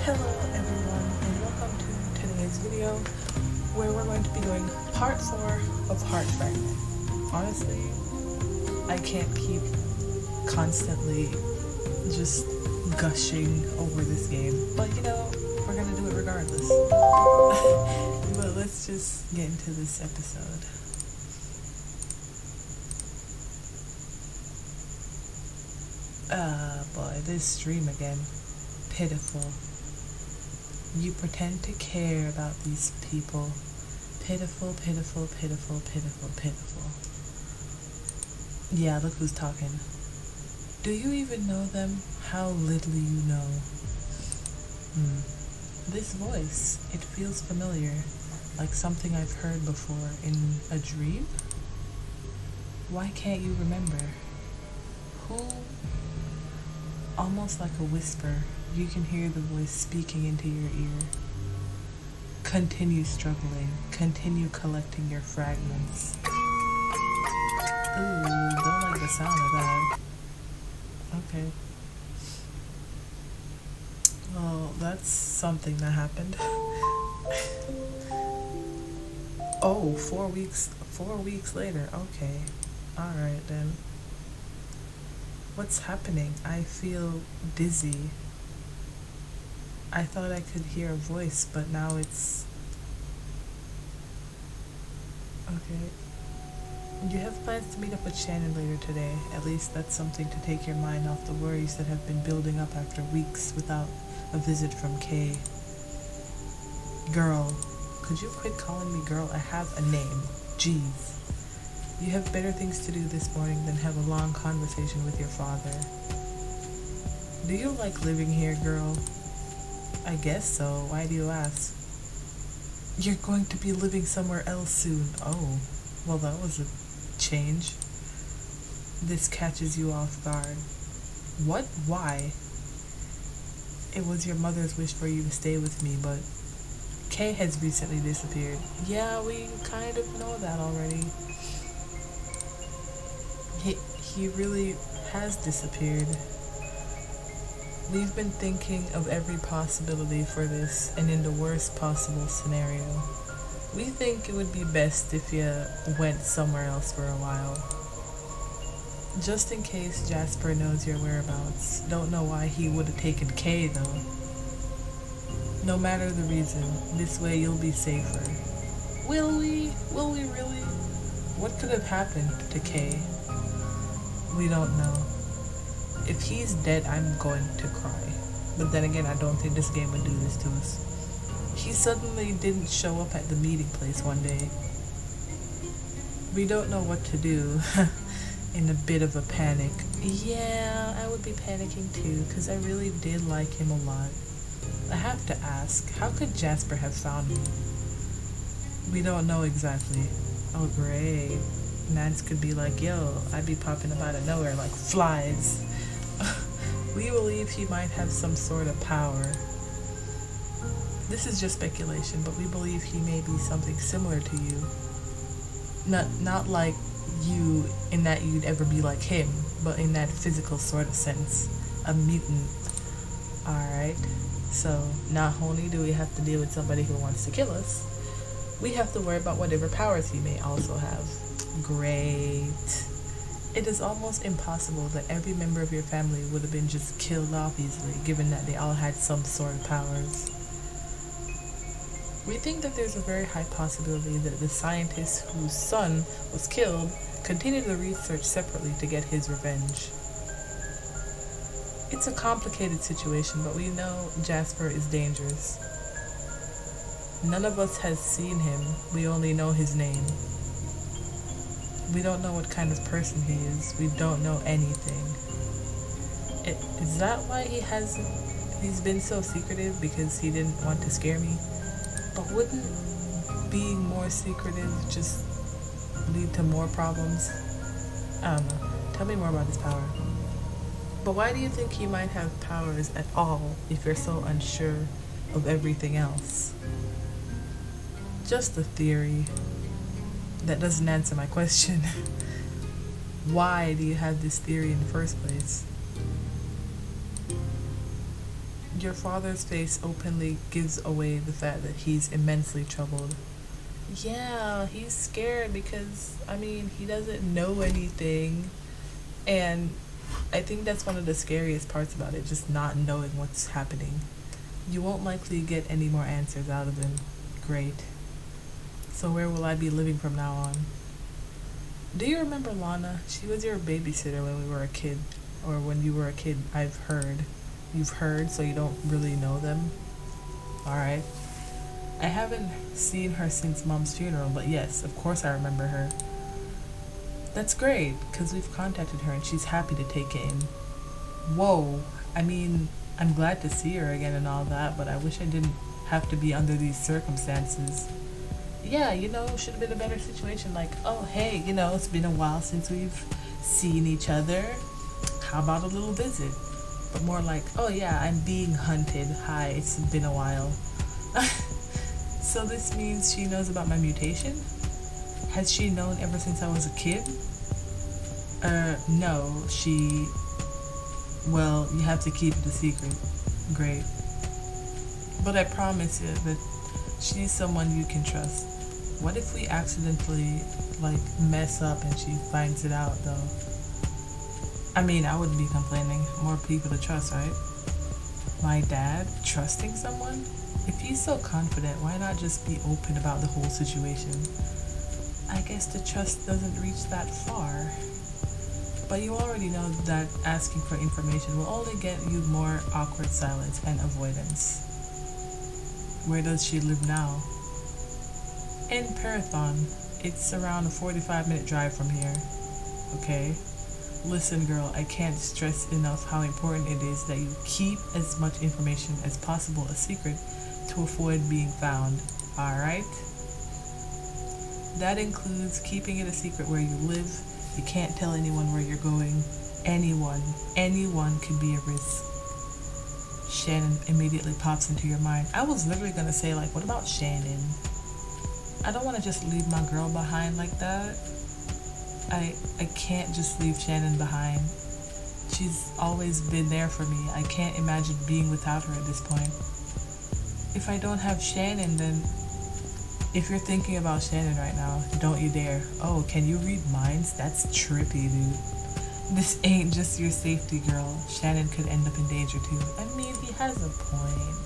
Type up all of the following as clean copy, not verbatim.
Hello everyone and welcome to today's video where we're going to be doing part 4 of Heart Fragment. Honestly, I can't keep constantly just gushing over this game, but you know, we're gonna do it regardless. But let's just get into this episode. Boy, this stream again. Pitiful. You pretend to care about these people. Pitiful, pitiful, pitiful, pitiful, pitiful. Yeah, look who's talking. Do you even know them? How little you know. This voice, it feels familiar, like something I've heard before in a dream? Why can't you remember? Who? Almost like a whisper, you can hear the voice speaking into your ear. Continue struggling. Continue collecting your fragments. Ooh, don't like the sound of that. Okay. Well, that's something that happened. Oh, 4 weeks later. Okay. Alright then. What's happening? I feel dizzy. I thought I could hear a voice, but now it's... Okay. You have plans to meet up with Shannon later today. At least that's something to take your mind off the worries that have been building up after weeks without a visit from Kay. Girl. Could you quit calling me girl? I have a name. Jeez. You have better things to do this morning than have a long conversation with your father. Do you like living here, girl? I guess so. Why do you ask? You're going to be living somewhere else soon. Oh, well, that was a change. This catches you off guard. What? Why? It was your mother's wish for you to stay with me, but Kay has recently disappeared. Yeah, we kind of know that already. He really has disappeared. We've been thinking of every possibility for this, and in the worst possible scenario. We think it would be best if you went somewhere else for a while. Just in case Jasper knows your whereabouts. Don't know why he would have taken Kay though. No matter the reason, this way you'll be safer. Will we? Will we really? What could have happened to Kay? We don't know. If he's dead, I'm going to cry. But then again, I don't think this game would do this to us. He suddenly didn't show up at the meeting place one day. We don't know what to do. In a bit of a panic. Yeah, I would be panicking too, because I really did like him a lot. I have to ask, how could Jasper have found me? We don't know exactly. Oh, great. Nance could be like, yo, I'd be popping up out of nowhere like flies. We believe he might have some sort of power. This is just speculation, but we believe he may be something similar to you. Not like you in that you'd ever be like him, but in that physical sort of sense. A mutant. Alright. So, not only do we have to deal with somebody who wants to kill us, we have to worry about whatever powers he may also have. Great. It is almost impossible that every member of your family would have been just killed off easily, given that they all had some sort of powers. We think that there's a very high possibility that the scientist whose son was killed continued the research separately to get his revenge. It's a complicated situation, but we know Jasper is dangerous. None of us has seen him. We only know his name. We don't know what kind of person he is. We don't know anything. Is that why he's been so secretive? Because he didn't want to scare me? But wouldn't being more secretive just lead to more problems? I don't know. Tell me more about his power. But why do you think he might have powers at all if you're so unsure of everything else? Just a theory. That doesn't answer my question. Why do you have this theory in the first place? Your father's face openly gives away the fact that he's immensely troubled. Yeah, he's scared because, I mean, he doesn't know anything. And I think that's one of the scariest parts about it, just not knowing what's happening. You won't likely get any more answers out of him. Great. So, where will I be living from now on? Do you remember Lana? She was your babysitter when we were a kid. Or when you were a kid, I've heard. You've heard, so you don't really know them? Alright. I haven't seen her since Mom's funeral, but yes, of course I remember her. That's great, because we've contacted her and she's happy to take it in. Whoa. I mean, I'm glad to see her again and all that, but I wish I didn't have to be under these circumstances. Yeah, should have been a better situation. Like, oh, hey, it's been a while since we've seen each other. How about a little visit? But more like, oh yeah, I'm being hunted. Hi, it's been a while. So this means she knows about my mutation? Has she known ever since I was a kid? No, well, you have to keep it a secret. Great. But I promise you that she's someone you can trust. What if we accidentally, mess up and she finds it out, though? I mean, I wouldn't be complaining. More people to trust, right? My dad? Trusting someone? If he's so confident, why not just be open about the whole situation? I guess the trust doesn't reach that far. But you already know that asking for information will only get you more awkward silence and avoidance. Where does she live now? In Parathon. It's around a 45-minute drive from here. Okay? Listen, girl, I can't stress enough how important it is that you keep as much information as possible a secret to avoid being found. Alright? That includes keeping it a secret where you live. You can't tell anyone where you're going. Anyone could be a risk. Shannon immediately pops into your mind. I was literally gonna say, what about Shannon? I don't want to just leave my girl behind like that. I can't just leave Shannon behind. She's always been there for me. I can't imagine being without her at this point. If I don't have Shannon, then... If you're thinking about Shannon right now, don't you dare. Oh, can you read minds? That's trippy, dude. This ain't just your safety, girl. Shannon could end up in danger too. I mean, he has a point.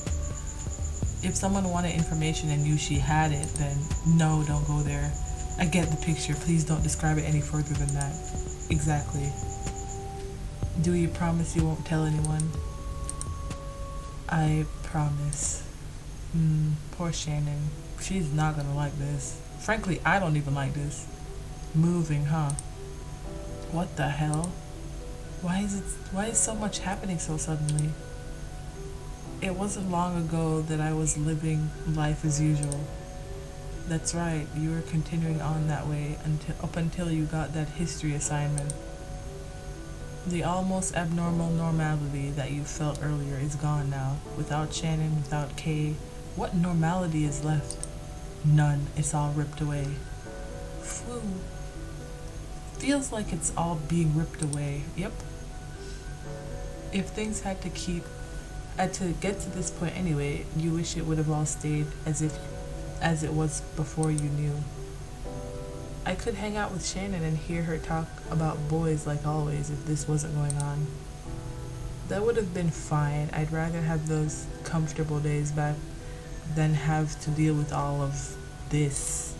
If someone wanted information and knew she had it, then no, don't go there. I get the picture. Please don't describe it any further than that. Exactly. Do you promise you won't tell anyone? I promise. Poor Shannon. She's not gonna like this. Frankly, I don't even like this. Moving, huh? What the hell? Why is so much happening so suddenly? It wasn't long ago that I was living life as usual. That's right, you were continuing on that way up until you got that history assignment. The almost abnormal normality that you felt earlier is gone now. Without Shannon, without Kay, what normality is left? None. It's all ripped away. Phew. Feels like it's all being ripped away. Yep. If things had to get to this point anyway, you wish it would have all stayed as it was before you knew. I could hang out with Shannon and hear her talk about boys like always if this wasn't going on. That would have been fine. I'd rather have those comfortable days back than have to deal with all of this.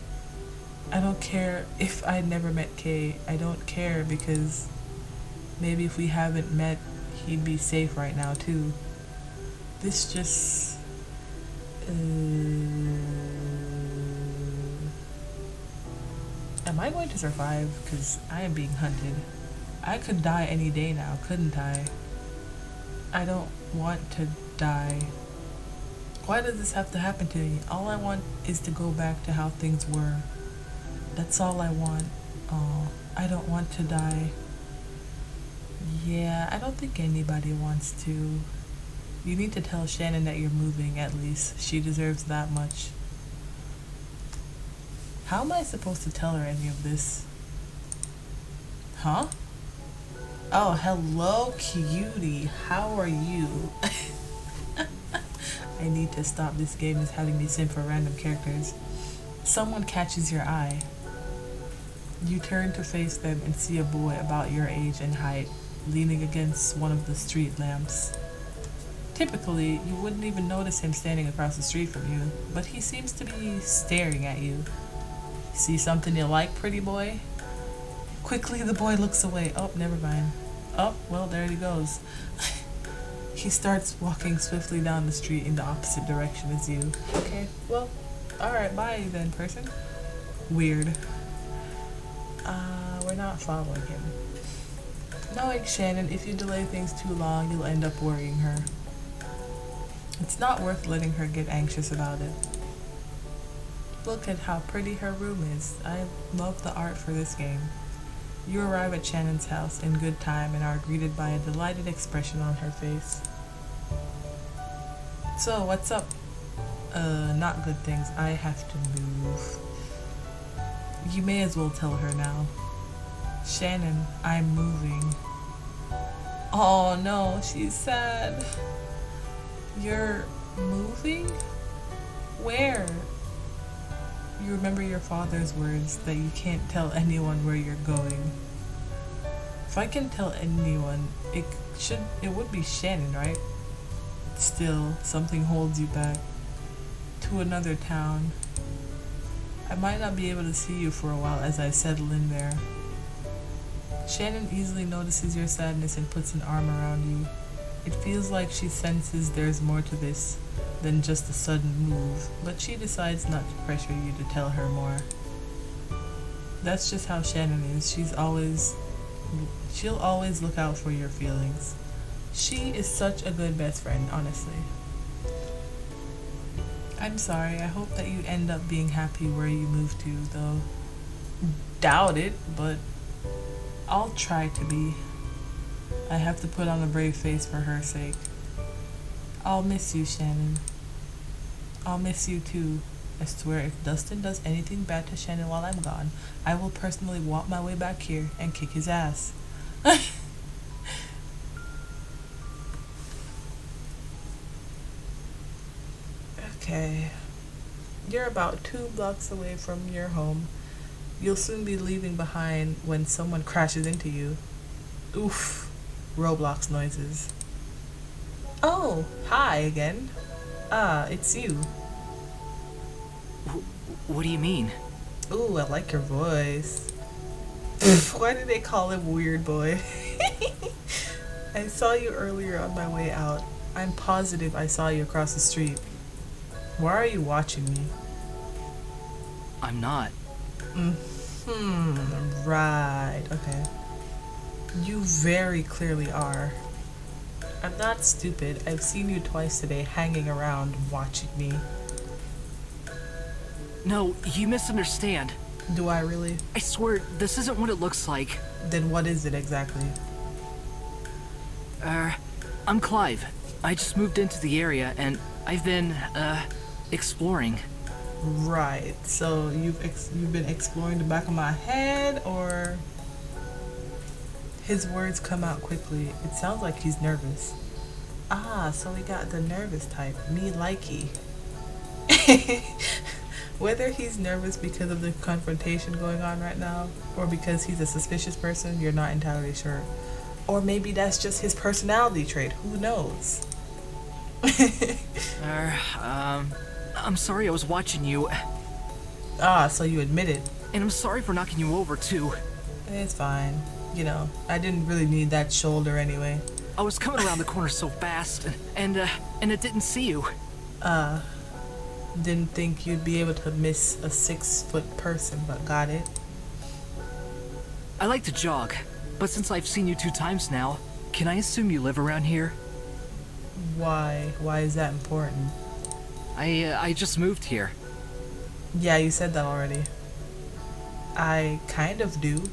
I don't care if I'd never met Kay. I don't care because maybe if we haven't met, he'd be safe right now too. This just... Am I going to survive? Because I am being hunted. I could die any day now, couldn't I? I don't want to die. Why does this have to happen to me? All I want is to go back to how things were. That's all I want. Oh, I don't want to die. Yeah, I don't think anybody wants to. You need to tell Shannon that you're moving, at least. She deserves that much. How am I supposed to tell her any of this? Huh? Oh, hello, cutie. How are you? I need to stop. This game is having me sim for random characters. Someone catches your eye. You turn to face them and see a boy about your age and height leaning against one of the street lamps. Typically, you wouldn't even notice him standing across the street from you, but he seems to be staring at you. See something you like, pretty boy? Quickly, the boy looks away. Oh, never mind. Oh, well, there he goes. He starts walking swiftly down the street in the opposite direction as you. Okay, well, alright, bye then, person. Weird. We're not following him. Knowing Shannon, if you delay things too long, you'll end up worrying her. It's not worth letting her get anxious about it. Look at how pretty her room is. I love the art for this game. You arrive at Shannon's house in good time and are greeted by a delighted expression on her face. So, what's up? Not good things. I have to move. You may as well tell her now. Shannon, I'm moving. Oh no, she's sad. You're moving? Where? You remember your father's words that you can't tell anyone where you're going. If I can tell anyone, it would be Shannon, right? Still, something holds you back. To another town. I might not be able to see you for a while as I settle in there. Shannon easily notices your sadness and puts an arm around you. It feels like she senses there's more to this than just a sudden move, but she decides not to pressure you to tell her more. That's just how Shannon is. She'll always look out for your feelings. She is such a good best friend, honestly. I'm sorry, I hope that you end up being happy where you move to, though. Doubt it, but I'll try to be. I have to put on a brave face for her sake. I'll miss you, Shannon. I'll miss you too. I swear if Dustin does anything bad to Shannon while I'm gone, I will personally walk my way back here and kick his ass. Okay. You're about 2 blocks away from your home. You'll soon be leaving behind when someone crashes into you. Oof. Roblox noises. Oh, hi again. It's you. What do you mean? Ooh, I like your voice. Why do they call him Weird Boy? I saw you earlier on my way out. I'm positive I saw you across the street. Why are you watching me? I'm not. Right, okay. You very clearly are. I'm not stupid. I've seen you twice today hanging around watching me. No, you misunderstand. Do I really? I swear, this isn't what it looks like. Then what is it exactly? I'm Clive. I just moved into the area and I've been, exploring. Right, so you've been exploring the back of my head, or... His words come out quickly. It sounds like he's nervous. Ah, so we got the nervous type. Me likey. Whether he's nervous because of the confrontation going on right now, or because he's a suspicious person, you're not entirely sure. Or maybe that's just his personality trait. Who knows? I'm sorry I was watching you. Ah, so you admit it. And I'm sorry for knocking you over, too. It's fine. You know, I didn't really need that shoulder anyway. I was coming around the corner so fast, and it didn't see you. Didn't think you'd be able to miss a 6-foot person, but got it. I like to jog, but since I've seen you 2 times now, can I assume you live around here? Why? Why is that important? I just moved here. Yeah, you said that already. I kind of do.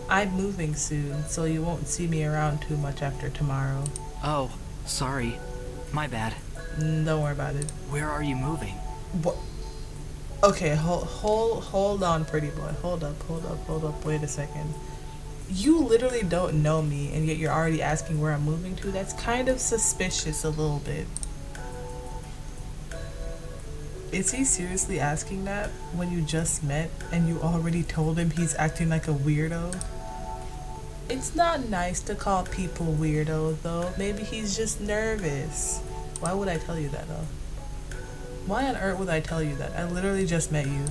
I'm moving soon, so you won't see me around too much after tomorrow. Oh, sorry. My bad. Don't worry about it. Where are you moving? What? Okay, hold on, pretty boy. Hold up. Wait a second. You literally don't know me, and yet you're already asking where I'm moving to? That's kind of suspicious a little bit. Is he seriously asking that when you just met and you already told him he's acting like a weirdo? It's not nice to call people weirdos though. Maybe he's just nervous. Why would I tell you that though? Why on earth would I tell you that? I literally just met you.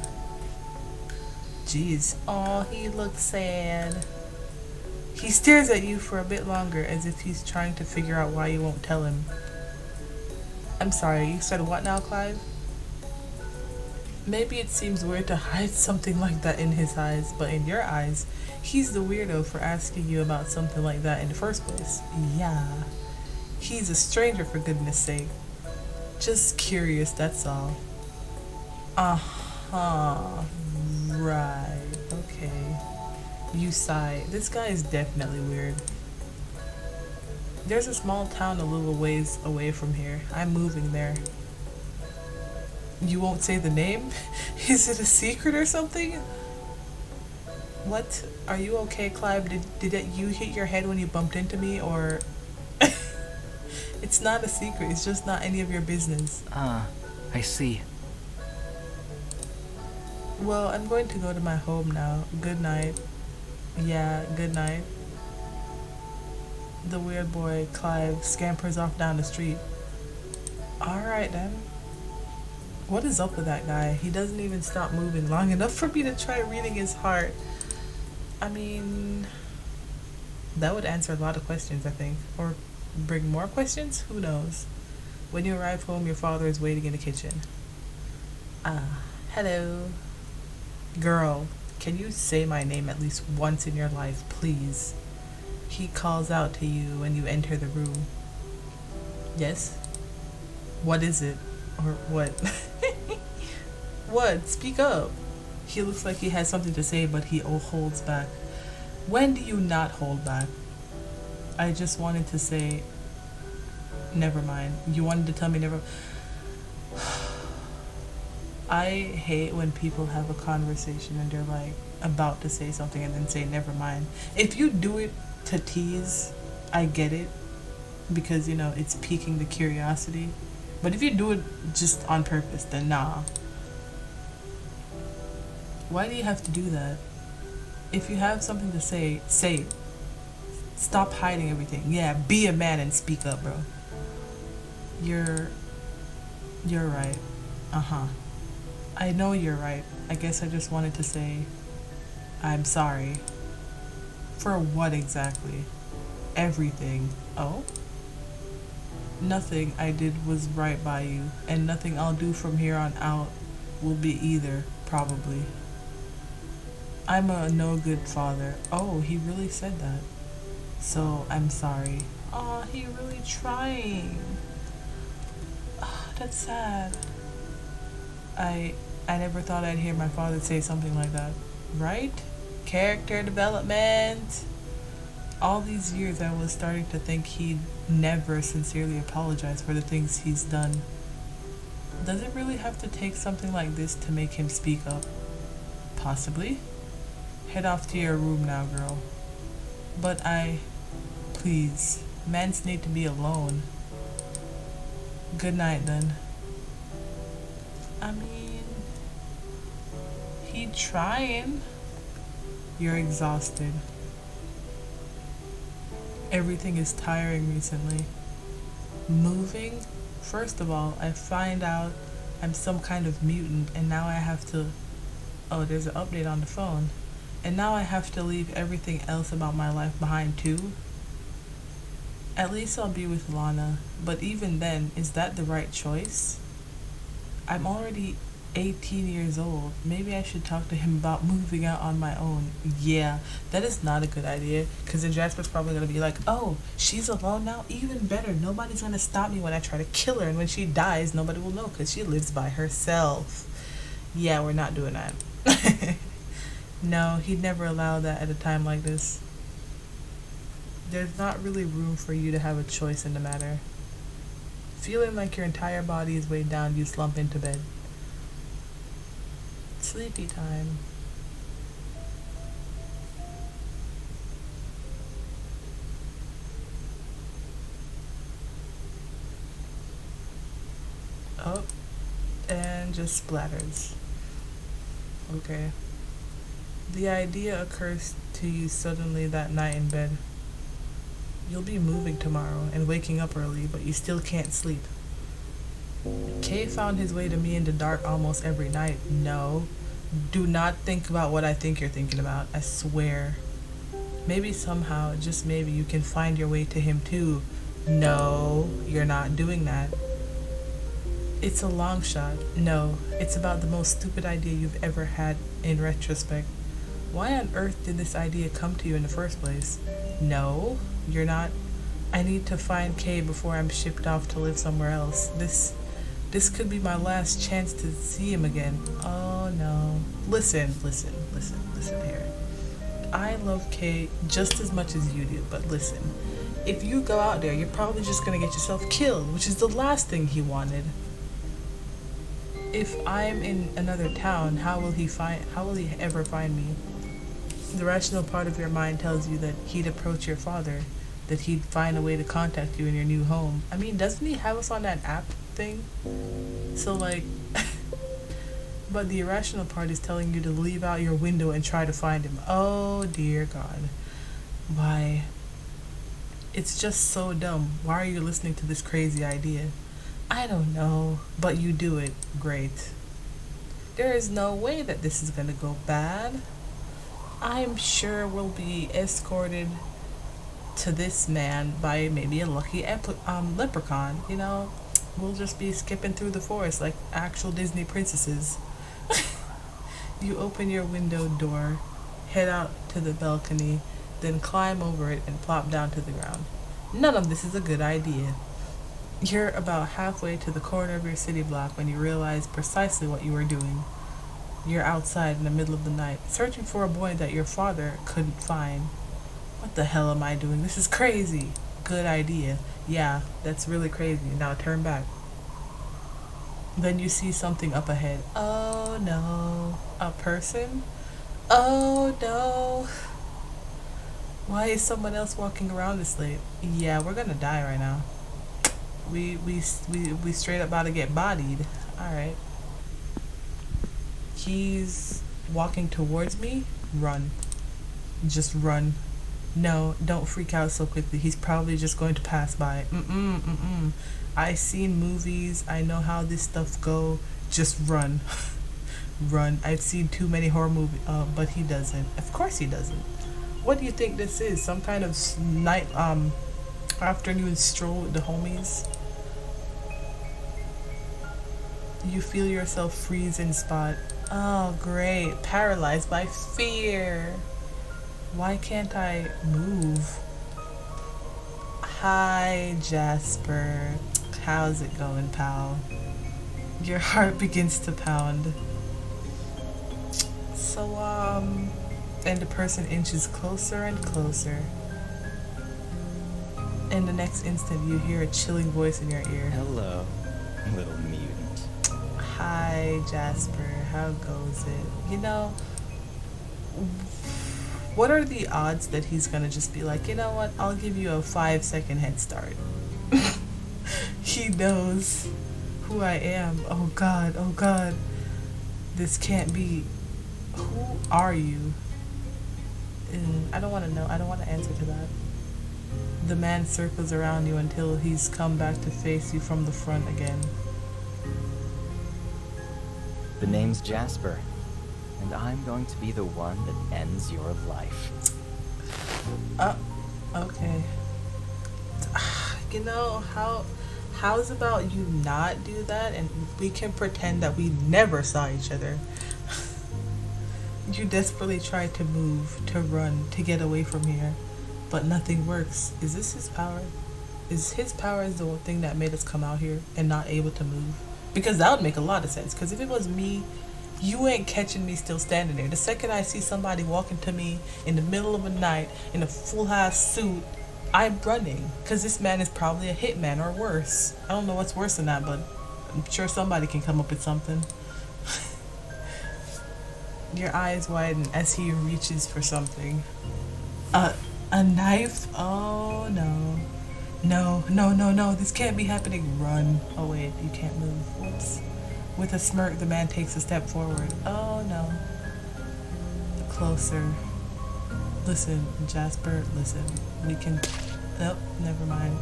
Jeez. Oh, he looks sad. He stares at you for a bit longer as if he's trying to figure out why you won't tell him. I'm sorry, you said what now, Clive? Maybe it seems weird to hide something like that in his eyes, but in your eyes, he's the weirdo for asking you about something like that in the first place. Yeah. He's a stranger, for goodness sake. Just curious, that's all. Uh-huh. Right. Okay. You sigh. This guy is definitely weird. There's a small town a little ways away from here. I'm moving there. You won't say the name? Is it a secret or something? What? Are you okay, Clive? Did you hit your head when you bumped into me, or... It's not a secret. It's just not any of your business. I see. Well, I'm going to go to my home now. Good night. Yeah, good night. The weird boy, Clive, scampers off down the street. Alright then. What is up with that guy? He doesn't even stop moving long enough for me to try reading his heart. I mean, that would answer a lot of questions, I think. Or bring more questions? Who knows? When you arrive home, your father is waiting in the kitchen. Hello. Girl, can you say my name at least once in your life, please? He calls out to you when you enter the room. Yes? What is it? Or what? What? Speak up. He looks like he has something to say, but he holds back. When do you not hold back? I just wanted to say... Never mind. You wanted to tell me never... I hate when people have a conversation and they're like about to say something and then say never mind. If you do it to tease, I get it, because you know it's piquing the curiosity. But if you do it just on purpose, then nah. Why do you have to do that? If you have something to say, say it. Stop hiding everything. Yeah, be a man and speak up, bro. You're right. I know you're right. I guess I just wanted to say I'm sorry. For what exactly? Everything. Oh? Nothing I did was right by you, and nothing I'll do from here on out will be either, probably. I'm a no good father. Oh, he really said that. So I'm sorry. Aw, he really trying. That's sad. I never thought I'd hear my father say something like that. Right? Character development. All these years I was starting to think he'd never sincerely apologize for the things he's done. Does it really have to take something like this to make him speak up? Possibly. Head off to your room now, girl. But please, mans need to be alone. Good night then. I mean, he trying. You're exhausted. Everything is tiring recently. Moving? First of all, I find out I'm some kind of mutant, and now I have to... Oh, there's an update on the phone. And now I have to leave everything else about my life behind too? At least I'll be with Lana, but even then, is that the right choice? I'm already 18 years old. Maybe I should talk to him about moving out on my own. Yeah, that is not a good idea, because then Jasper's probably going to be like, oh, she's alone now? Even better. Nobody's going to stop me when I try to kill her, and when she dies, nobody will know, because she lives by herself. Yeah, we're not doing that. No, he'd never allow that at a time like this. There's not really room for you to have a choice in the matter. Feeling like your entire body is weighed down, you slump into bed. Sleepy time. Oh, and just splatters. Okay. The idea occurs to you suddenly that night in bed. You'll be moving tomorrow and waking up early, but you still can't sleep. Kay found his way to me in the dark almost every night. No. Do not think about what I think you're thinking about. I swear. Maybe somehow, just maybe, you can find your way to him too. No, you're not doing that. It's a long shot. No, it's about the most stupid idea you've ever had in retrospect. Why on earth did this idea come to you in the first place? No, you're not. I need to find Kay before I'm shipped off to live somewhere else. This could be my last chance to see him again. Oh no. Listen here. I love Kay just as much as you do, but listen. If you go out there, you're probably just gonna get yourself killed, which is the last thing he wanted. If I'm in another town, how will he ever find me? The rational part of your mind tells you that he'd approach your father, that he'd find a way to contact you in your new home. I mean, doesn't he have us on that app thing? So like, but the irrational part is telling you to leave out your window and try to find him. Oh dear God. Why? It's just so dumb. Why are you listening to this crazy idea? I don't know, but you do it. Great. There is no way that this is gonna go bad. I'm sure we'll be escorted to this man by maybe a lucky leprechaun, you know? We'll just be skipping through the forest like actual Disney princesses. You open your window door, head out to the balcony, then climb over it and plop down to the ground. None of this is a good idea. You're about halfway to the corner of your city block when you realize precisely what you were doing. You're outside in the middle of the night, searching for a boy that your father couldn't find. What the hell am I doing? This is crazy. Good idea. Yeah, that's really crazy. Now turn back. Then you see something up ahead. Oh no. A person? Oh no. Why is someone else walking around this late? Yeah, we're gonna die right now. We straight up about to get bodied. Alright. He's walking towards me. Run. Just run. No, don't freak out so quickly. He's probably just going to pass by. I've seen movies. I know how this stuff go. Just run. Run. I've seen too many horror movies. But he doesn't. Of course he doesn't. What do you think this is? Some kind of night, afternoon stroll with the homies? You feel yourself freeze in spot. Oh, great. Paralyzed by fear. Why can't I move? Hi, Jasper. How's it going, pal? Your heart begins to pound. So, and the person inches closer and closer. In the next instant, you hear a chilling voice in your ear. Hello, little mutant. Hi, Jasper. How goes it? You know, what are the odds that he's gonna just be like, you know what, I'll give you a 5-second head start. He knows who I am. Oh God, oh God. This can't be. Who are you? I don't want to know. I don't want to answer to that. The man circles around you until he's come back to face you from the front again. The name's Jasper, and I'm going to be the one that ends your life. Okay. You know, how's about you not do that and we can pretend that we never saw each other? You desperately try to move, to run, to get away from here, but nothing works. Is this his power? Is his power the one thing that made us come out here and not able to move? Because that would make a lot of sense. Because if it was me, you ain't catching me still standing there. The second I see somebody walking to me in the middle of the night in a full-ass suit, I'm running. Because this man is probably a hitman or worse. I don't know what's worse than that, but I'm sure somebody can come up with something. Your eyes widen as he reaches for something. A knife? Oh no. No, this can't be happening. Run. Oh wait, you can't move. Whoops. With a smirk, the man takes a step forward. Oh no. Closer. Listen, Jasper, listen. We can... Nope, never mind.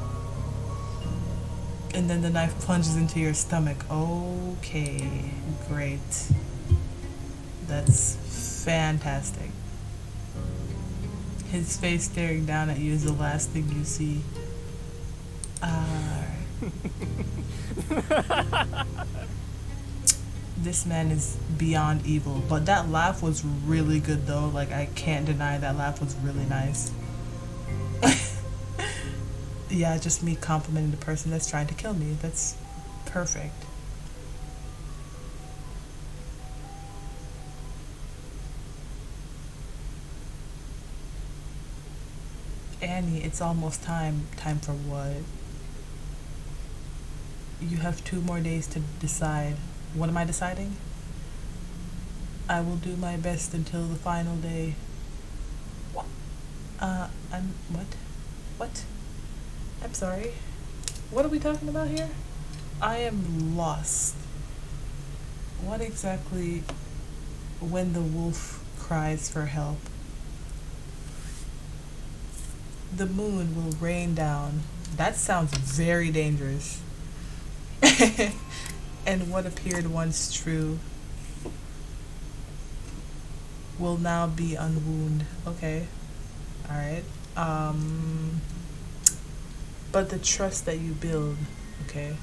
And then the knife plunges into your stomach. Okay, great. That's fantastic. His face staring down at you is the last thing you see. This man is beyond evil. But that laugh was really good though. Like, I can't deny that laugh was really nice. Yeah, just me complimenting the person that's trying to kill me. That's perfect. Annie, it's almost time. Time for what? You have 2 more days to decide. What am I deciding? I will do my best until the final day. What? What? I'm sorry. What are we talking about here? I am lost. What exactly when the wolf cries for help? The moon will rain down. That sounds very dangerous. And what appeared once true will now be unwound. Okay. Alright. But the trust that you build, okay,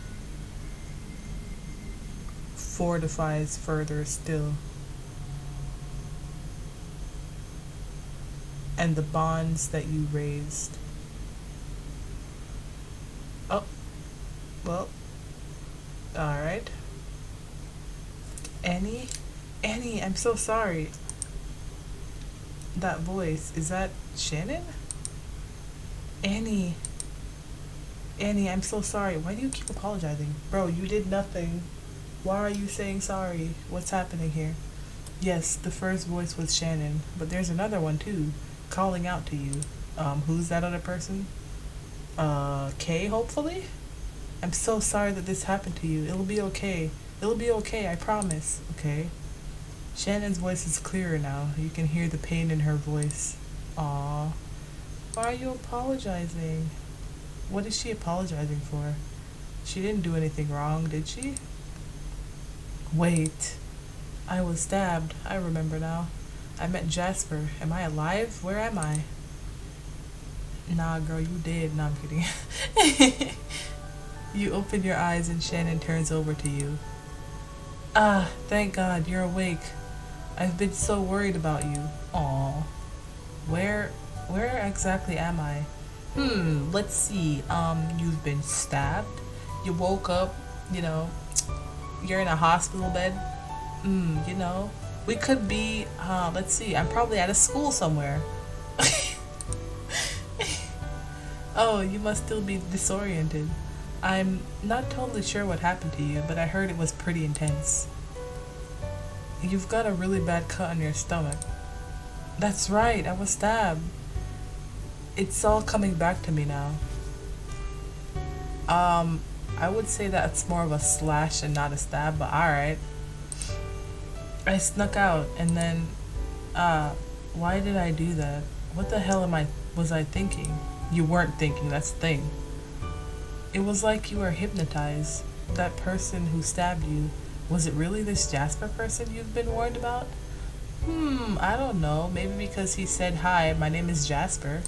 fortifies further still. And the bonds that you raised. Oh, well, alright. Annie, I'm so sorry. That voice, is that Shannon? Annie, I'm so sorry. Why do you keep apologizing? Bro, you did nothing. Why are you saying sorry? What's happening here? Yes, the first voice was Shannon, but there's another one too, calling out to you. Who's that other person? Kay, hopefully? I'm so sorry that this happened to you. It'll be okay. It'll be okay, I promise. Okay? Shannon's voice is clearer now. You can hear the pain in her voice. Aww. Why are you apologizing? What is she apologizing for? She didn't do anything wrong, did she? Wait. I was stabbed. I remember now. I met Jasper. Am I alive? Where am I? Nah, girl, you dead. Nah, I'm kidding. You open your eyes and Shannon turns over to you. Ah, thank God, you're awake. I've been so worried about you. Aw. Where exactly am I? Let's see. You've been stabbed. You woke up, you know, you're in a hospital bed. You know, we could be, let's see, I'm probably at a school somewhere. Oh, you must still be disoriented. I'm not totally sure what happened to you, but I heard it was pretty intense. You've got a really bad cut on your stomach. That's right, I was stabbed. It's all coming back to me now. I would say that it's more of a slash and not a stab, but alright. I snuck out and then, why did I do that? What the hell was I thinking? You weren't thinking, that's the thing. It was like you were hypnotized. That person who stabbed you, was it really this Jasper person you've been warned about? I don't know. Maybe because he said, hi, my name is Jasper.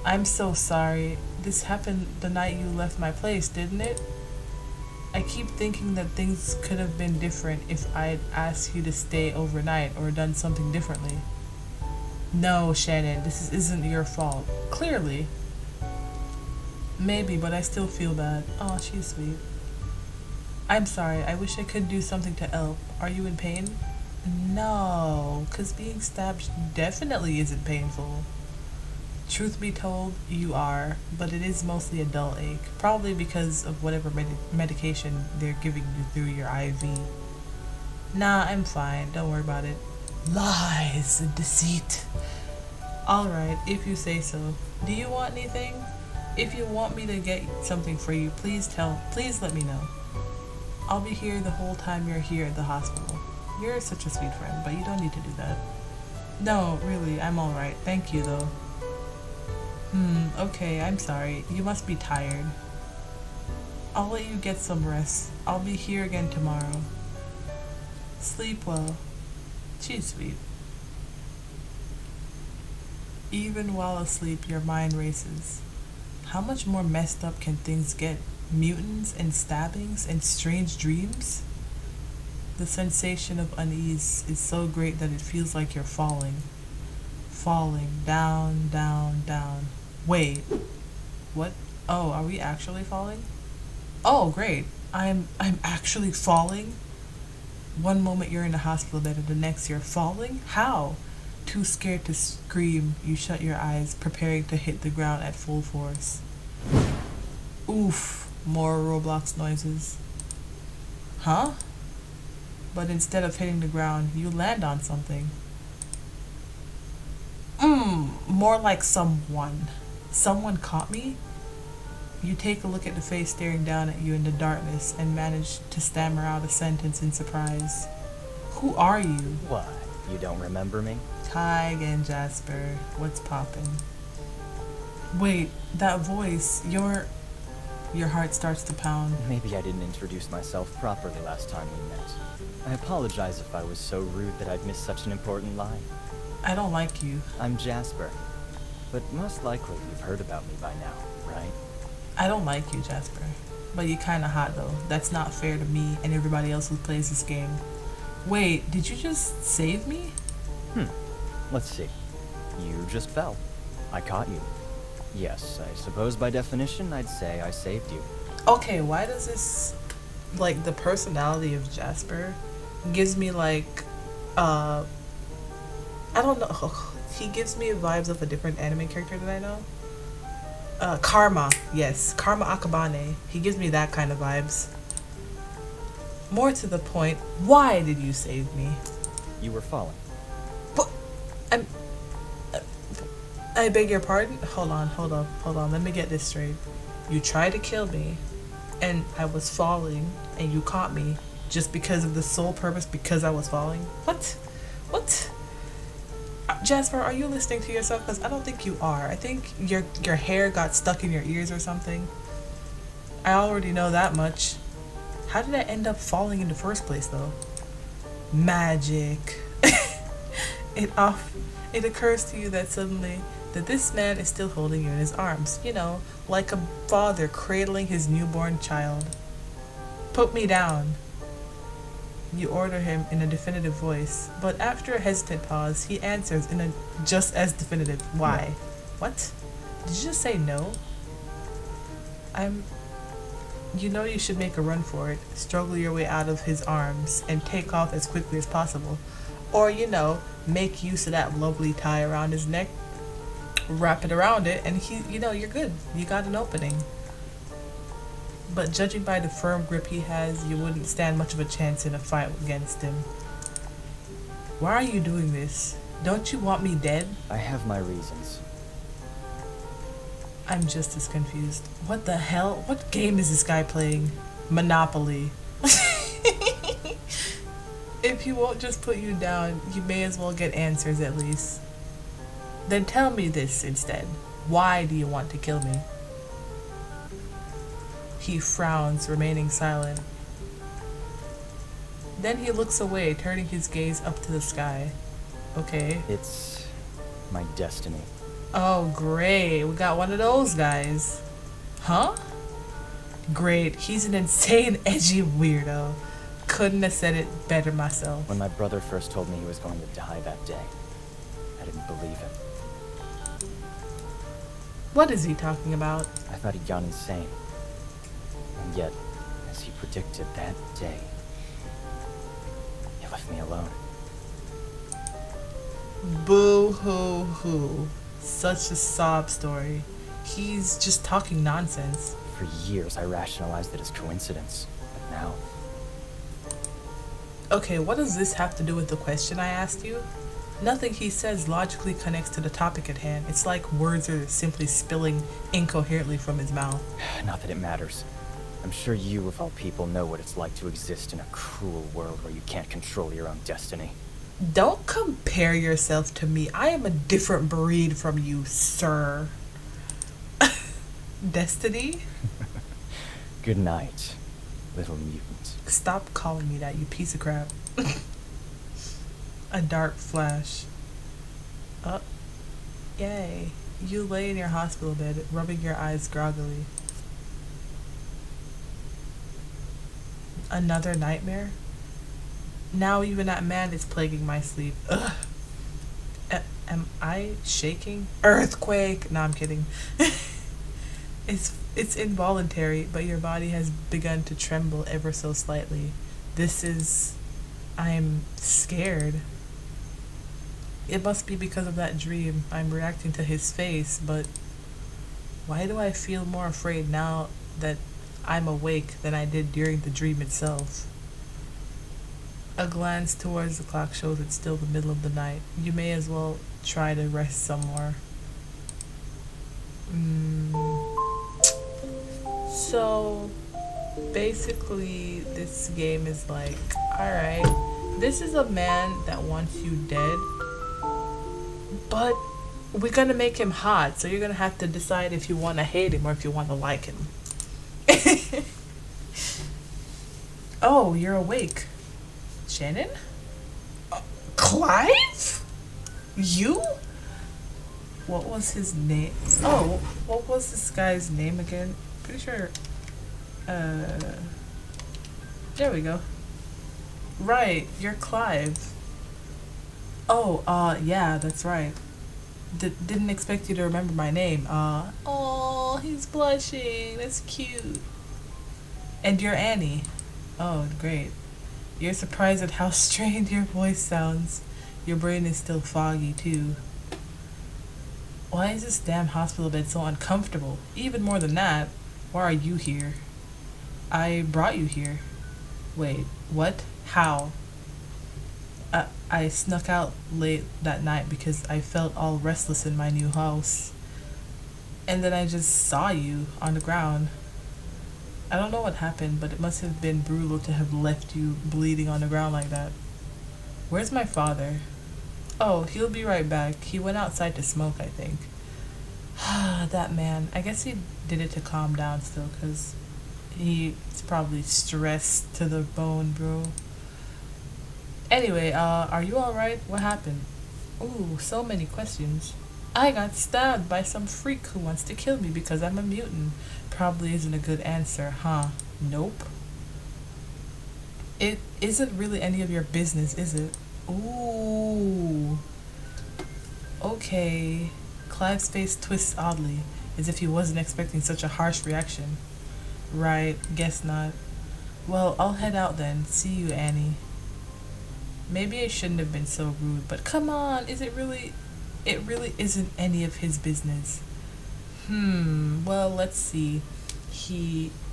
I'm so sorry. This happened the night you left my place, didn't it? I keep thinking that things could have been different if I'd asked you to stay overnight or done something differently. No, Shannon, this isn't your fault. Clearly. Maybe, but I still feel bad. Oh, she's sweet. I'm sorry. I wish I could do something to help. Are you in pain? No, because being stabbed definitely isn't painful. Truth be told, you are, but it is mostly a dull ache, probably because of whatever medication they're giving you through your IV. Nah, I'm fine, don't worry about it. Lies and deceit. Alright, if you say so. Do you want anything? If you want me to get something for you, please let me know. I'll be here the whole time you're here at the hospital. You're such a sweet friend, but you don't need to do that. No, really, I'm alright. Thank you, though. Okay, I'm sorry. You must be tired. I'll let you get some rest. I'll be here again tomorrow. Sleep well. She's sweet. Even while asleep, your mind races. How much more messed up can things get? Mutants and stabbings and strange dreams? The sensation of unease is so great that it feels like you're falling. Falling down, down, down. Wait. What? Oh, are we actually falling? Oh, great. I'm actually falling? One moment you're in a hospital bed and the next you're falling? How? Too scared to scream, you shut your eyes, preparing to hit the ground at full force. Oof, more Roblox noises. Huh? But instead of hitting the ground, you land on something. More like someone. Someone caught me? You take a look at the face staring down at you in the darkness and manage to stammer out a sentence in surprise. Who are you? What? You don't remember me? Hi again, Jasper. What's poppin'? Wait, that voice, your heart starts to pound. Maybe I didn't introduce myself properly last time we met. I apologize if I was so rude that I'd missed such an important line. I don't like you. I'm Jasper. But most likely you've heard about me by now, right? I don't like you, Jasper. But you're kinda hot though. That's not fair to me and everybody else who plays this game. Wait, did you just save me? Let's see. You just fell. I caught you. Yes, I suppose by definition I'd say I saved you. Okay, why does this, like, the personality of Jasper gives me like, I don't know. He gives me vibes of a different anime character that I know. Karma. Yes, Karma Akabane. He gives me that kind of vibes. More to the point, why did you save me? You were falling. But I beg your pardon? Hold on. Let me get this straight. You tried to kill me, and I was falling, and you caught me just because of the sole purpose because I was falling? What? Jasper, are you listening to yourself? Because I don't think you are. I think your hair got stuck in your ears or something. I already know that much. How did I end up falling in the first place, though? Magic. It occurs to you that suddenly that this man is still holding you in his arms, you know, like a father cradling his newborn child. Put me down. You order him in a definitive voice, but after a hesitant pause, he answers in a just as definitive, why? No. What? Did you just say no? You know you should make a run for it, struggle your way out of his arms, and take off as quickly as possible. Or, you know, make use of that lovely tie around his neck, wrap it around it, and you're good. You got an opening. But judging by the firm grip he has, you wouldn't stand much of a chance in a fight against him. Why are you doing this? Don't you want me dead? I have my reasons. I'm just as confused. What the hell? What game is this guy playing? Monopoly. If he won't just put you down, you may as well get answers at least. Then tell me this instead. Why do you want to kill me? He frowns, remaining silent. Then he looks away, turning his gaze up to the sky. Okay. It's my destiny. Oh, great. We got one of those guys. Huh? Great. He's an insane, edgy weirdo. Couldn't have said it better myself. When my brother first told me he was going to die that day, I didn't believe him. What is he talking about? I thought he'd gone insane. And yet, as he predicted that day, he left me alone. Boo-hoo-hoo. Such a sob story. He's just talking nonsense. For years, I rationalized it as coincidence, but now... Okay, what does this have to do with the question I asked you? Nothing he says logically connects to the topic at hand. It's like words are simply spilling incoherently from his mouth. Not that it matters. I'm sure you, of all people, know what it's like to exist in a cruel world where you can't control your own destiny. Don't compare yourself to me. I am a different breed from you, sir. Destiny? Good night, little mutant. Stop calling me that, you piece of crap. A dark flash. Oh, yay. You lay in your hospital bed, rubbing your eyes groggily. Another nightmare? Now even that man is plaguing my sleep. Ugh. Am I shaking? Earthquake! No, I'm kidding. It's involuntary, but your body has begun to tremble ever so slightly. I'm scared. It must be because of that dream. I'm reacting to his face, but why do I feel more afraid now that I'm awake than I did during the dream itself? A glance towards the clock shows it's still the middle of the night. You may as well try to rest some more. So, basically, this game is like, alright, this is a man that wants you dead, but we're gonna make him hot, so you're gonna have to decide if you want to hate him or if you want to like him. Oh, you're awake. Shannon? Clive? You? What was his name? Oh, what was this guy's name again? Pretty sure. There we go. Right, you're Clive. Oh, yeah, that's right. Didn't expect you to remember my name. Oh, he's blushing. That's cute. And you're Annie. Oh, great. You're surprised at how strained your voice sounds. Your brain is still foggy, too. Why is this damn hospital bed so uncomfortable? Even more than that, why are you here? I brought you here. Wait, what? How? I snuck out late that night because I felt all restless in my new house. And then I just saw you on the ground. I don't know what happened, but it must have been brutal to have left you bleeding on the ground like that. Where's my father? Oh, he'll be right back. He went outside to smoke, I think. That man. I guess he did it to calm down still, because he's probably stressed to the bone, bro. Anyway, are you alright? What happened? Ooh, so many questions. I got stabbed by some freak who wants to kill me because I'm a mutant. Probably isn't a good answer, huh? Nope. It isn't really any of your business, is it? Ooh. Okay. Clive's face twists oddly, as if he wasn't expecting such a harsh reaction. Right, guess not. Well, I'll head out then. See you, Annie. Maybe I shouldn't have been so rude, but come on, it really isn't any of his business. Well, let's see.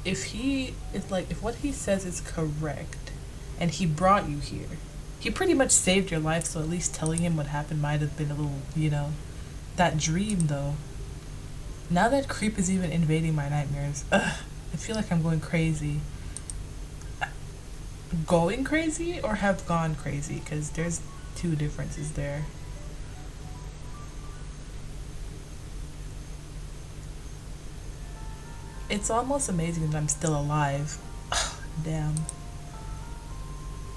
If what he says is correct, and he brought you here, he pretty much saved your life, so at least telling him what happened might have been a little, that dream, though. Now that creep is even invading my nightmares. Ugh, I feel like I'm going crazy. Going crazy or have gone crazy? Because there's two differences there. It's almost amazing that I'm still alive. Damn.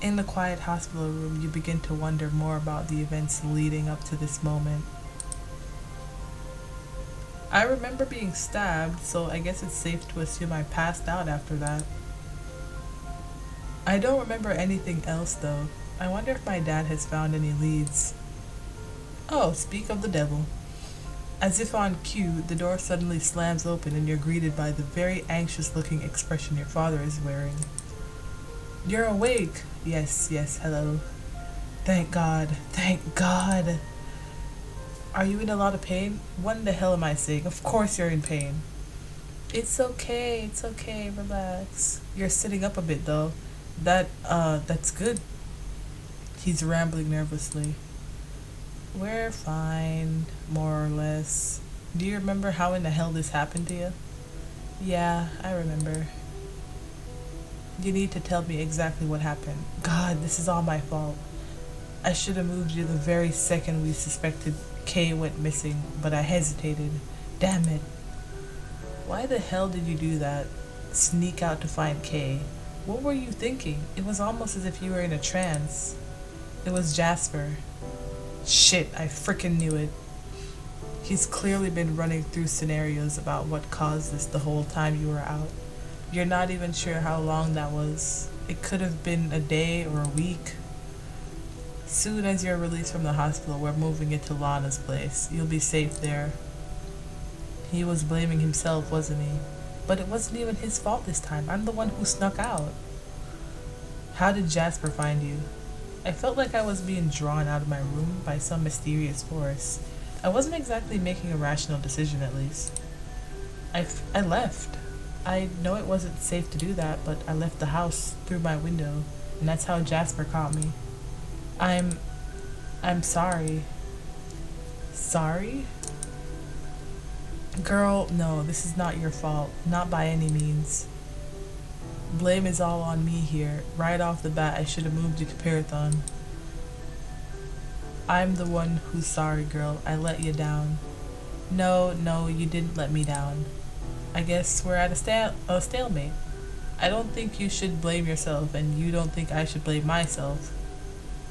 In the quiet hospital room, you begin to wonder more about the events leading up to this moment. I remember being stabbed, so I guess it's safe to assume I passed out after that. I don't remember anything else, though. I wonder if my dad has found any leads. Oh, speak of the devil. As if on cue, the door suddenly slams open and you're greeted by the very anxious-looking expression your father is wearing. You're awake. Yes, hello. Thank God. Thank God. Are you in a lot of pain? What in the hell am I saying? Of course you're in pain. It's okay, relax. You're sitting up a bit, though. That's good. He's rambling nervously. We're fine, more or less. Do you remember how in the hell this happened to you? Yeah, I remember. You need to tell me exactly what happened. God, this is all my fault. I should have moved you the very second we suspected Kay went missing, but I hesitated. Damn it. Why the hell did you do that? Sneak out to find Kay? What were you thinking? It was almost as if you were in a trance. It was Jasper. Shit, I frickin' knew it. He's clearly been running through scenarios about what caused this the whole time you were out. You're not even sure how long that was. It could have been a day or a week. Soon as you're released from the hospital, we're moving into Lana's place. You'll be safe there. He was blaming himself, wasn't he? But it wasn't even his fault this time. I'm the one who snuck out. How did Jasper find you? I felt like I was being drawn out of my room by some mysterious force. I wasn't exactly making a rational decision, at least. I left. I know it wasn't safe to do that, but I left the house through my window, and that's how Jasper caught me. I'm sorry. Sorry? Girl, no, this is not your fault. Not by any means. Blame is all on me here. Right off the bat, I should have moved you to Parathon. I'm the one who's sorry, girl. I let you down. No, you didn't let me down. I guess we're at a stalemate. I don't think you should blame yourself, and you don't think I should blame myself.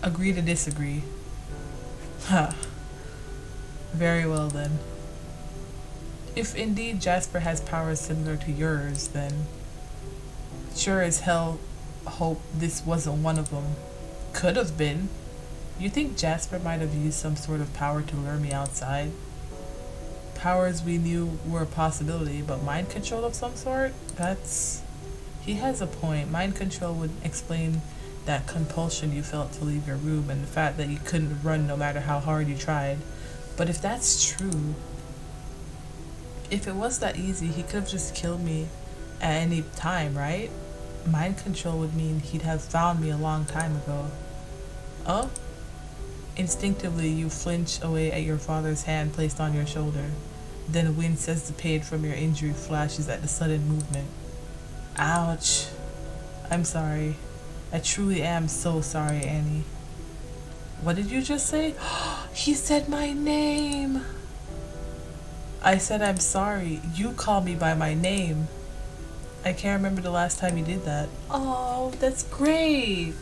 Agree to disagree. Huh. Very well then. If indeed Jasper has powers similar to yours, then sure as hell hope this wasn't one of them. Could have been. You think Jasper might have used some sort of power to lure me outside? Powers we knew were a possibility, but mind control of some sort? He has a point. Mind control would explain that compulsion you felt to leave your room and the fact that you couldn't run no matter how hard you tried. But if that's true, if it was that easy, he could have just killed me at any time, right? Mind control would mean he'd have found me a long time ago. Oh? Instinctively, you flinch away at your father's hand placed on your shoulder. Then wind as the pain from your injury flashes at the sudden movement. Ouch. I'm sorry. I truly am so sorry, Annie. What did you just say? He said my name. I said I'm sorry. You call me by my name. I can't remember the last time you did that. Oh, that's great.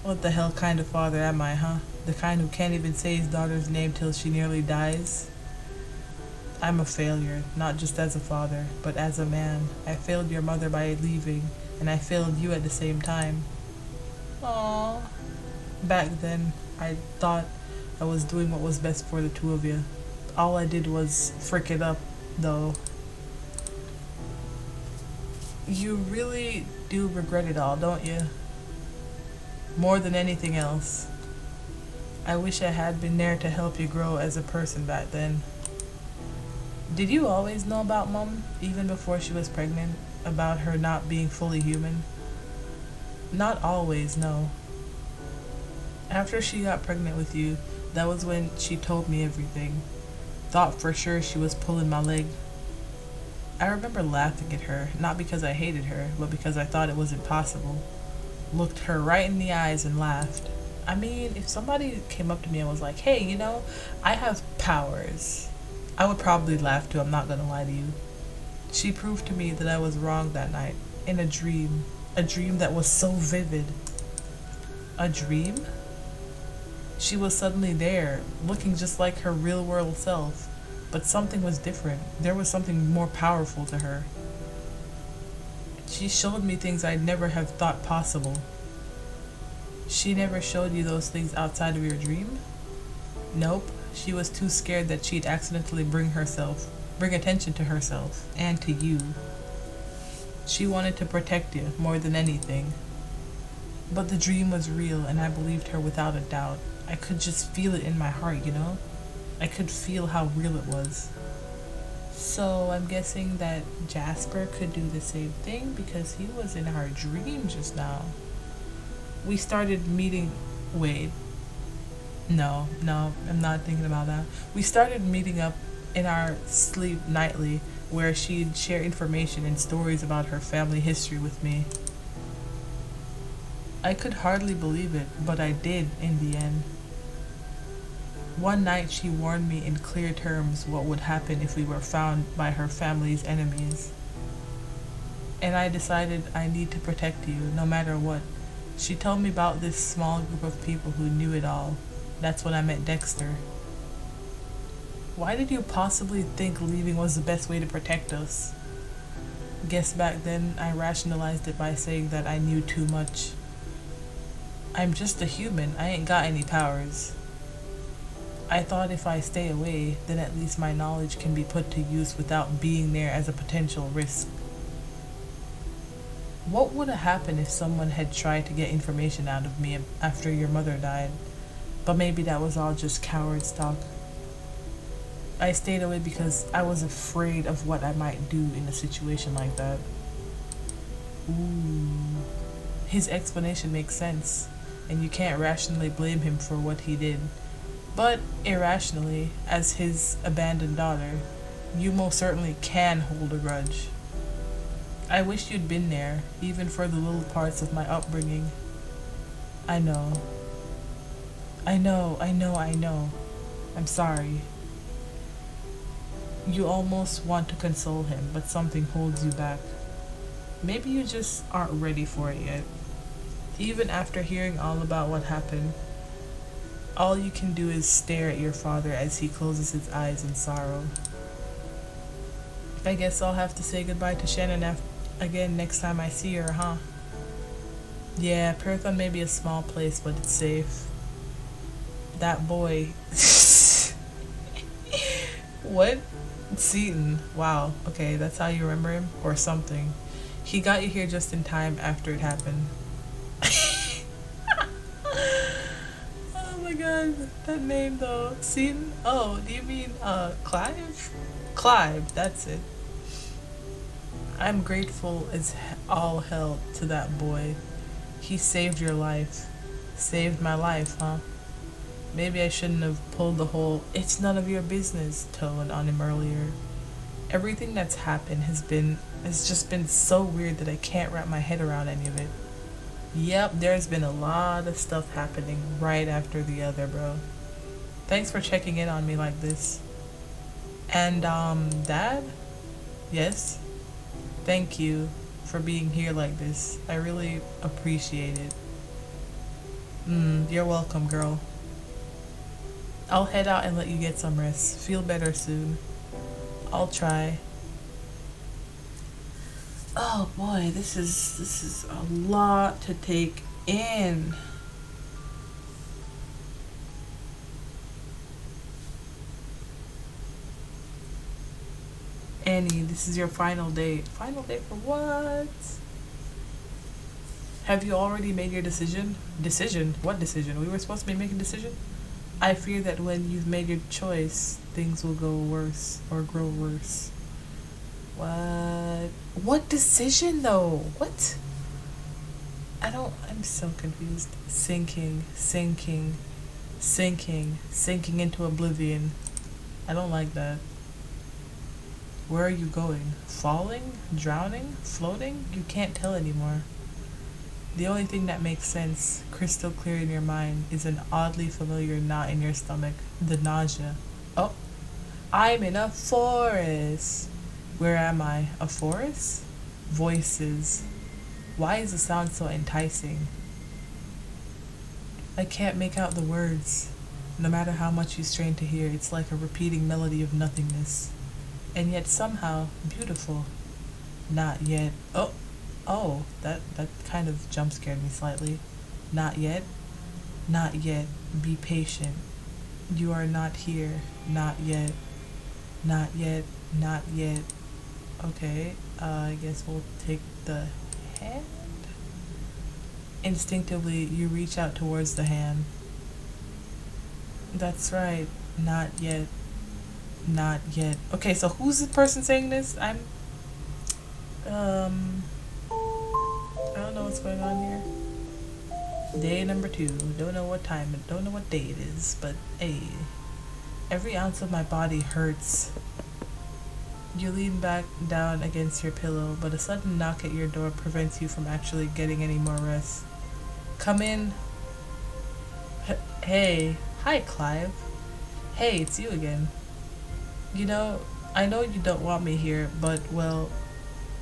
What the hell kind of father am I, huh? The kind who can't even say his daughter's name till she nearly dies? I'm a failure, not just as a father, but as a man. I failed your mother by leaving, and I failed you at the same time. Aww. Back then, I thought I was doing what was best for the two of you. All I did was frick it up, though. You really do regret it all, don't you? More than anything else. I wish I had been there to help you grow as a person back then. Did you always know about Mom, even before she was pregnant, about her not being fully human? Not always, no. After she got pregnant with you, that was when she told me everything. Thought for sure she was pulling my leg. I remember laughing at her, not because I hated her, but because I thought it was impossible. Looked her right in the eyes and laughed. I mean, if somebody came up to me and was like, hey, you know, I have powers, I would probably laugh too, I'm not gonna lie to you. She proved to me that I was wrong that night, in a dream that was so vivid. A dream? She was suddenly there, looking just like her real world self, but something was different. There was something more powerful to her. She showed me things I'd never have thought possible. She never showed you those things outside of your dream? Nope. She was too scared that she'd accidentally bring attention to herself and to you. She wanted to protect you more than anything. But the dream was real, and I believed her without a doubt. I could just feel it in my heart, you know? I could feel how real it was. So I'm guessing that Jasper could do the same thing because he was in our dream just now. We started meeting... Wait. No, I'm not thinking about that. We started meeting up in our sleep nightly, where she'd share information and stories about her family history with me. I could hardly believe it, but I did in the end. One night she warned me in clear terms what would happen if we were found by her family's enemies. And I decided I need to protect you, no matter what. She told me about this small group of people who knew it all. That's when I met Dexter. Why did you possibly think leaving was the best way to protect us? Guess back then I rationalized it by saying that I knew too much. I'm just a human, I ain't got any powers. I thought if I stay away, then at least my knowledge can be put to use without being there as a potential risk. What would have happened if someone had tried to get information out of me after your mother died? But maybe that was all just coward's talk. I stayed away because I was afraid of what I might do in a situation like that. Ooh. His explanation makes sense, and you can't rationally blame him for what he did. But irrationally, as his abandoned daughter, you most certainly can hold a grudge. I wish you'd been there, even for the little parts of my upbringing. I know. I'm sorry. You almost want to console him, but something holds you back. Maybe you just aren't ready for it yet. Even after hearing all about what happened, all you can do is stare at your father as he closes his eyes in sorrow. I guess I'll have to say goodbye to Shannon again next time I see her, huh? Yeah, Pyrathon may be a small place, but it's safe. That boy. What? Seaton. Wow. Okay, that's how you remember him? Or something. He got you here just in time after it happened. Oh my god. That name though. Seaton? Oh, do you mean Clive? Clive, that's it. I'm grateful as all hell to that boy. He saved your life. Saved my life, huh? Maybe I shouldn't have pulled the whole "it's none of your business" tone on him earlier. Everything that's happened has just been so weird that I can't wrap my head around any of it. Yep, there's been a lot of stuff happening right after the other, bro. Thanks for checking in on me like this. And Dad? Yes? Thank you for being here like this. I really appreciate it. You're welcome, girl. I'll head out and let you get some rest. Feel better soon. I'll try. Oh boy, this is a lot to take in. Annie, this is your final date. Final date for what? Have you already made your decision? Decision? What decision? We were supposed to be making a decision? I fear that when you've made your choice, things will go worse or grow worse. What? What decision though? What? I'm so confused. Sinking into oblivion. I don't like that. Where are you going? Falling? Drowning? Floating? You can't tell anymore. The only thing that makes sense, crystal clear in your mind, is an oddly familiar knot in your stomach. The nausea. Oh, I'm in a forest. Where am I? A forest? Voices. Why is the sound so enticing? I can't make out the words. No matter how much you strain to hear, it's like a repeating melody of nothingness. And yet somehow beautiful. Not yet. Oh, that kind of jump scared me slightly. Not yet. Not yet. Be patient. You are not here. Not yet. Not yet. Not yet. Okay, I guess we'll take the hand. Instinctively, you reach out towards the hand. That's right. Not yet. Not yet. Okay, so who's the person saying this? I don't know what's going on here. Day number 2. Don't know what time, don't know what day it is, but hey. Every ounce of my body hurts. You lean back down against your pillow, but a sudden knock at your door prevents you from actually getting any more rest. Come in. Hey. Hi, Clive. Hey, it's you again. You know, I know you don't want me here, but, well,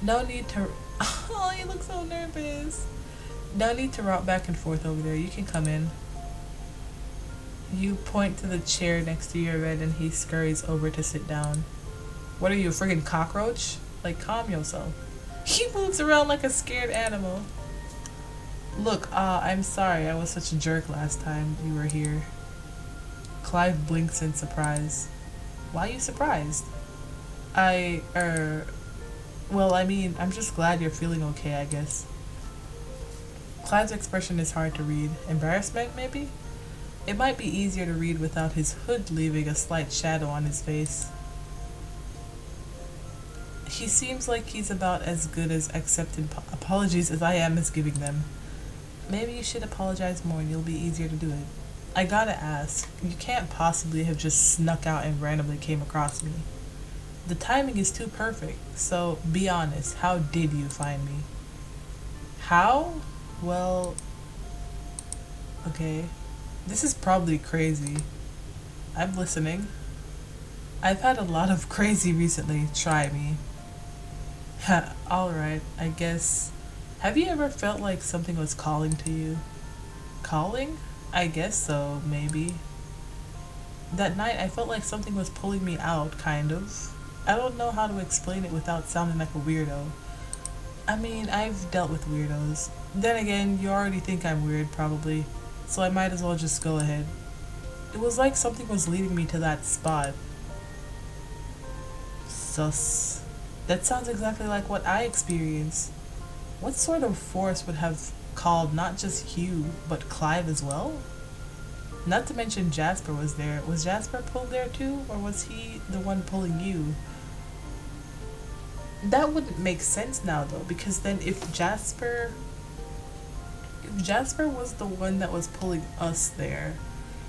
no need to... Oh, you look so nervous. No need to rock back and forth over there. You can come in. You point to the chair next to your bed and he scurries over to sit down. What are you, a friggin' cockroach? Like, calm yourself. He moves around like a scared animal. Look, I'm sorry I was such a jerk last time you were here. Clive blinks in surprise. Why are you surprised? Well, I mean, I'm just glad you're feeling okay, I guess. Clive's expression is hard to read. Embarrassment, maybe? It might be easier to read without his hood leaving a slight shadow on his face. He seems like he's about as good as accepting apologies as I am as giving them. Maybe you should apologize more and it'll be easier to do it. I gotta ask, you can't possibly have just snuck out and randomly came across me. The timing is too perfect, so be honest, how did you find me? How? Well, okay. This is probably crazy. I'm listening. I've had a lot of crazy recently. Try me. Alright, I guess. Have you ever felt like something was calling to you? Calling? I guess so, maybe. That night I felt like something was pulling me out, kind of. I don't know how to explain it without sounding like a weirdo. I mean, I've dealt with weirdos. Then again, you already think I'm weird, probably. So I might as well just go ahead. It was like something was leading me to that spot. Sus. That sounds exactly like what I experienced. What sort of force would have called not just Hugh, but Clive as well? Not to mention Jasper was there. Was Jasper pulled there too, or was he the one pulling you? That wouldn't make sense now though, because then if Jasper was the one that was pulling us there,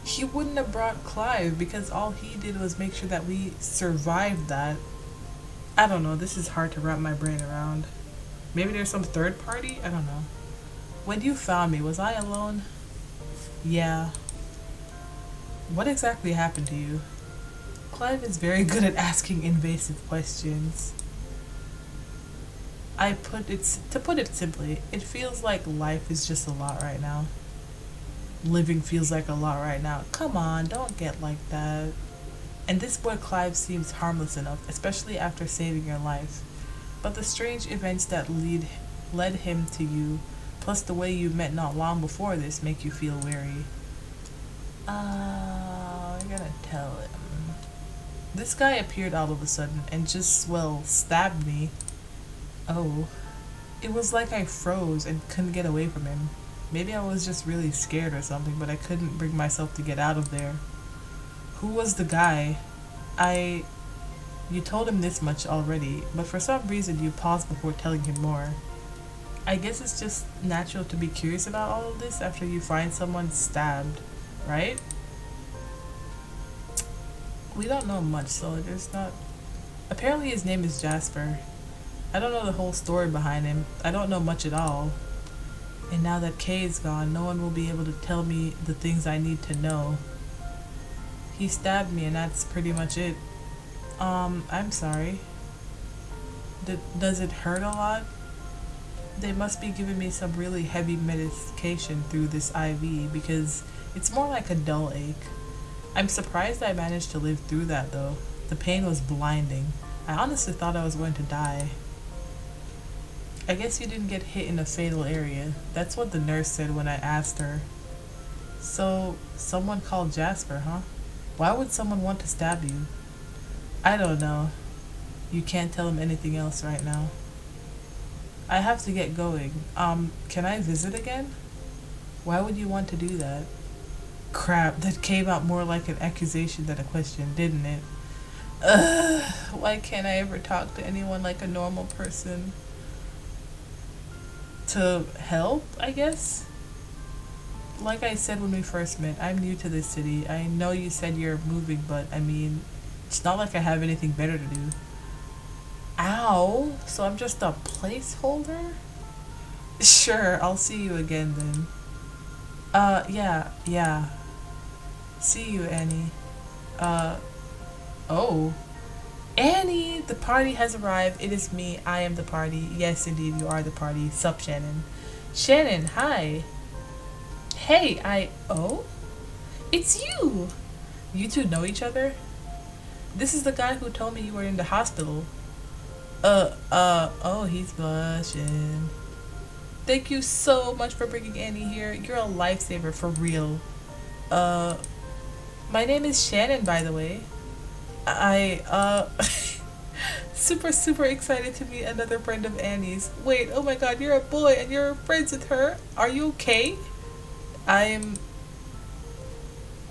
he wouldn't have brought Clive because all he did was make sure that we survived that. I don't know, this is hard to wrap my brain around. Maybe there's some third party? I don't know. When you found me, was I alone? Yeah. What exactly happened to you? Clive is very good at asking invasive questions. To put it simply, it feels like life is just a lot right now. Living feels like a lot right now. Come on, don't get like that. And this boy Clive seems harmless enough, especially after saving your life. But the strange events that led him to you, plus the way you met not long before this, make you feel wary. I'm gonna tell him. This guy appeared all of a sudden and just, well, stabbed me. Oh. It was like I froze and couldn't get away from him. Maybe I was just really scared or something, but I couldn't bring myself to get out of there. Who was the guy? You told him this much already, but for some reason you paused before telling him more. I guess it's just natural to be curious about all of this after you find someone stabbed, right? We don't know much, so there's not... Apparently his name is Jasper. I don't know the whole story behind him. I don't know much at all. And now that Kay is gone, no one will be able to tell me the things I need to know. He stabbed me and that's pretty much it. I'm sorry. Does it hurt a lot? They must be giving me some really heavy medication through this IV because it's more like a dull ache. I'm surprised I managed to live through that though. The pain was blinding. I honestly thought I was going to die. I guess you didn't get hit in a fatal area. That's what the nurse said when I asked her. So, someone called Jasper, huh? Why would someone want to stab you? I don't know. You can't tell him anything else right now. I have to get going. Can I visit again? Why would you want to do that? Crap, that came out more like an accusation than a question, didn't it? Why can't I ever talk to anyone like a normal person? To help, I guess? Like I said when we first met, I'm new to this city. I know you said you're moving, but I mean, it's not like I have anything better to do. Ow! So I'm just a placeholder? Sure, I'll see you again then. Yeah. See you, Annie. Uh, oh. Annie! The party has arrived. It is me. I am the party. Yes, indeed, you are the party. Sup, Shannon? Shannon, hi. Hey, oh? It's you! You two know each other? This is the guy who told me you were in the hospital. Oh, he's blushing. Thank you so much for bringing Annie here. You're a lifesaver, for real. My name is Shannon, by the way. Super excited to meet another friend of Annie's. Wait, oh my god, you're a boy and you're friends with her? Are you okay?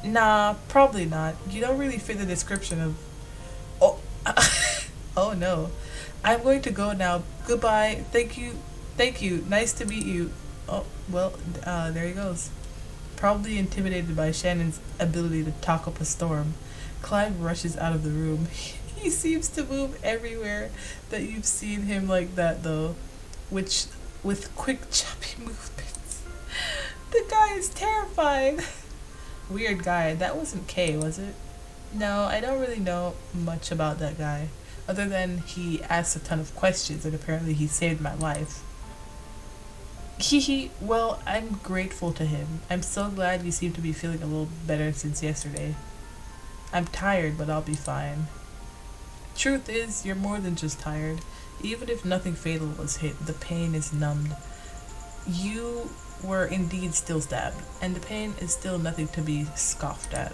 Nah, probably not. You don't really fit the description of... Oh, oh no. I'm going to go now. Goodbye. Thank you. Nice to meet you. Oh, well, there he goes. Probably intimidated by Shannon's ability to talk up a storm, Clive rushes out of the room. He seems to move everywhere that you've seen him like that, though, which with quick, choppy movements. The guy is terrifying. Weird guy. That wasn't Kay, was it? No, I don't really know much about that guy, other than he asked a ton of questions and apparently he saved my life. Well, I'm grateful to him. I'm so glad you seem to be feeling a little better since yesterday. I'm tired, but I'll be fine. Truth is, you're more than just tired. Even if nothing fatal was hit, the pain is numbed. You were indeed still stabbed, and the pain is still nothing to be scoffed at.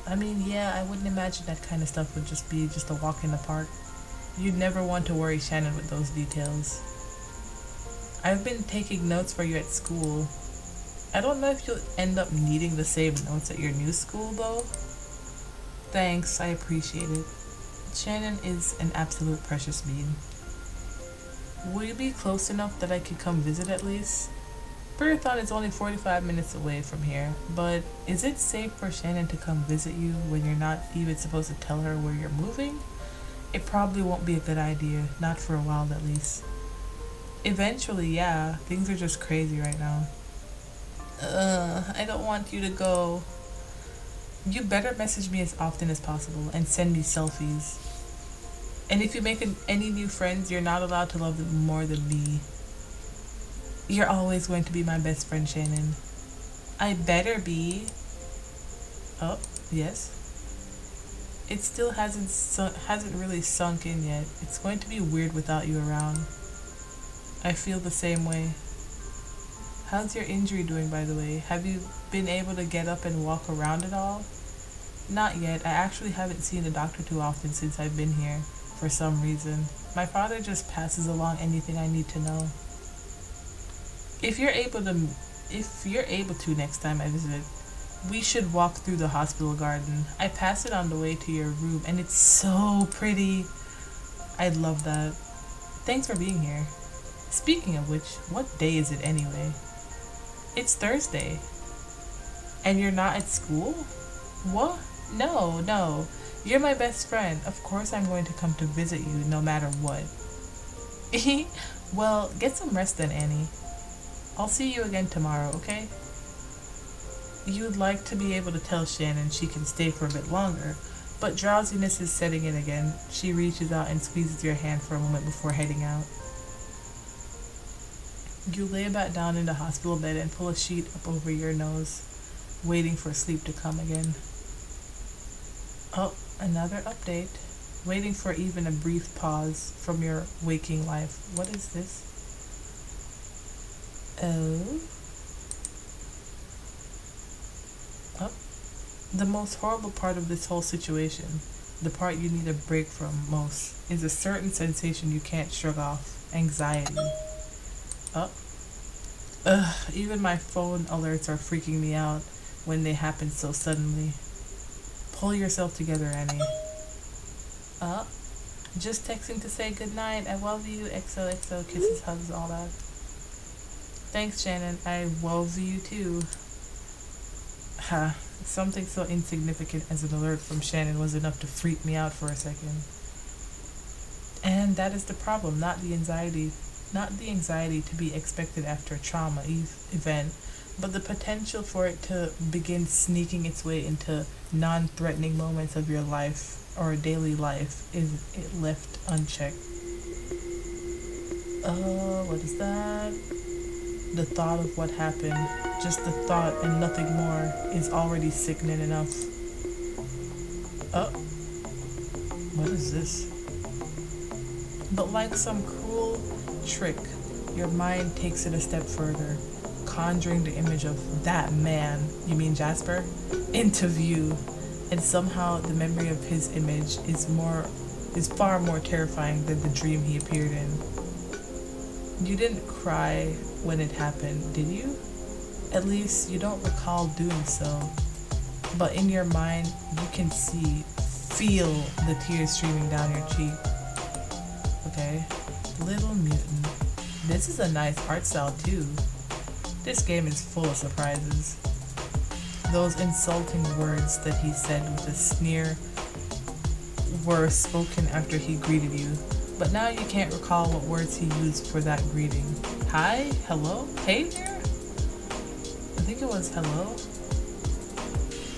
I mean, yeah, I wouldn't imagine that kind of stuff would just be a walk in the park. You'd never want to worry Shannon with those details. I've been taking notes for you at school. I don't know if you'll end up needing the same notes at your new school, though. Thanks, I appreciate it. Shannon is an absolute precious being. Will you be close enough that I could come visit at least? Pirathon is only 45 minutes away from here, but is it safe for Shannon to come visit you when you're not even supposed to tell her where you're moving? It probably won't be a good idea, not for a while at least. Eventually, yeah, things are just crazy right now. I don't want you to go. You better message me as often as possible and send me selfies. And if you make any new friends, you're not allowed to love them more than me. You're always going to be my best friend, Shannon. I better be. Oh, yes. It still hasn't really sunk in yet. It's going to be weird without you around. I feel the same way. How's your injury doing, by the way? Have you been able to get up and walk around at all? Not yet. I actually haven't seen the doctor too often since I've been here, for some reason. My father just passes along anything I need to know. If you're able to next time I visit, we should walk through the hospital garden. I passed it on the way to your room and it's so pretty. I'd love that. Thanks for being here. Speaking of which, what day is it anyway? It's Thursday. And you're not at school? What? No. You're my best friend. Of course I'm going to come to visit you no matter what. Well, get some rest then, Annie. I'll see you again tomorrow, okay? You'd like to be able to tell Shannon she can stay for a bit longer, but drowsiness is setting in again. She reaches out and squeezes your hand for a moment before heading out. You lay back down in the hospital bed and pull a sheet up over your nose, waiting for sleep to come again. Oh, another update. Waiting for even a brief pause from your waking life. What is this? Oh. The most horrible part of this whole situation, the part you need a break from most, is a certain sensation you can't shrug off. Anxiety. Even my phone alerts are freaking me out when they happen so suddenly. Pull yourself together, Annie. Just texting to say goodnight. I love you. XOXO. Kisses, hugs, all that. Thanks, Shannon. I love you too. Something so insignificant as an alert from Shannon was enough to freak me out for a second. And that is the problem, not the anxiety to be expected after a trauma event, but the potential for it to begin sneaking its way into non-threatening moments of your life or daily life is it left unchecked. What is that? The thought of what happened, just the thought and nothing more, is already sickening enough. What is this? But like some cruel trick, your mind takes it a step further, conjuring the image of that man, you mean Jasper, into view, and somehow the memory of his image is far more terrifying than the dream he appeared in. You didn't cry when it happened, did you? At least you don't recall doing so. But in your mind, you can feel the tears streaming down your cheek. Okay, Little Mutant. This is a nice art style too. This game is full of surprises. Those insulting words that he said with a sneer were spoken after he greeted you. But now you can't recall what words he used for that greeting. Hi? Hello? Hey there? I think it was hello.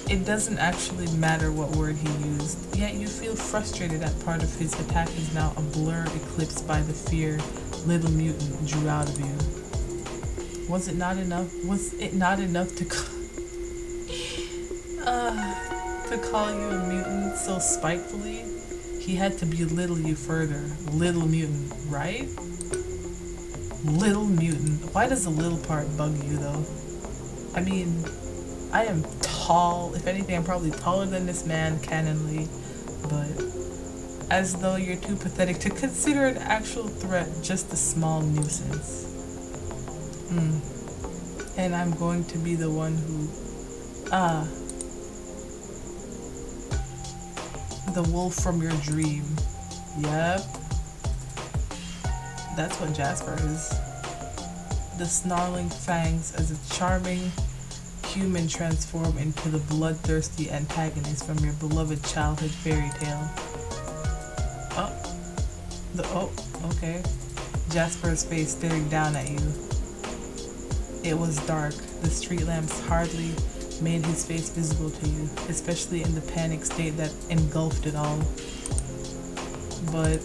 It doesn't actually matter what word he used, yet you feel frustrated that part of his attack is now a blur eclipsed by the fear Little Mutant drew out of you. Was it not enough to call you a mutant so spitefully? He had to belittle you further. Little Mutant, right? Little Mutant. Why does the little part bug you though? I mean, I am tall. If anything, I'm probably taller than this man canonly, but as though you're too pathetic to consider an actual threat just a small nuisance. And I'm going to be the one who, the wolf from your dream. Yep. That's what Jasper is. The snarling fangs as a charming human transform into the bloodthirsty antagonist from your beloved childhood fairy tale. Okay. Jasper's face staring down at you. It was dark. The street lamps hardly made his face visible to you, especially in the panic state that engulfed it all. But,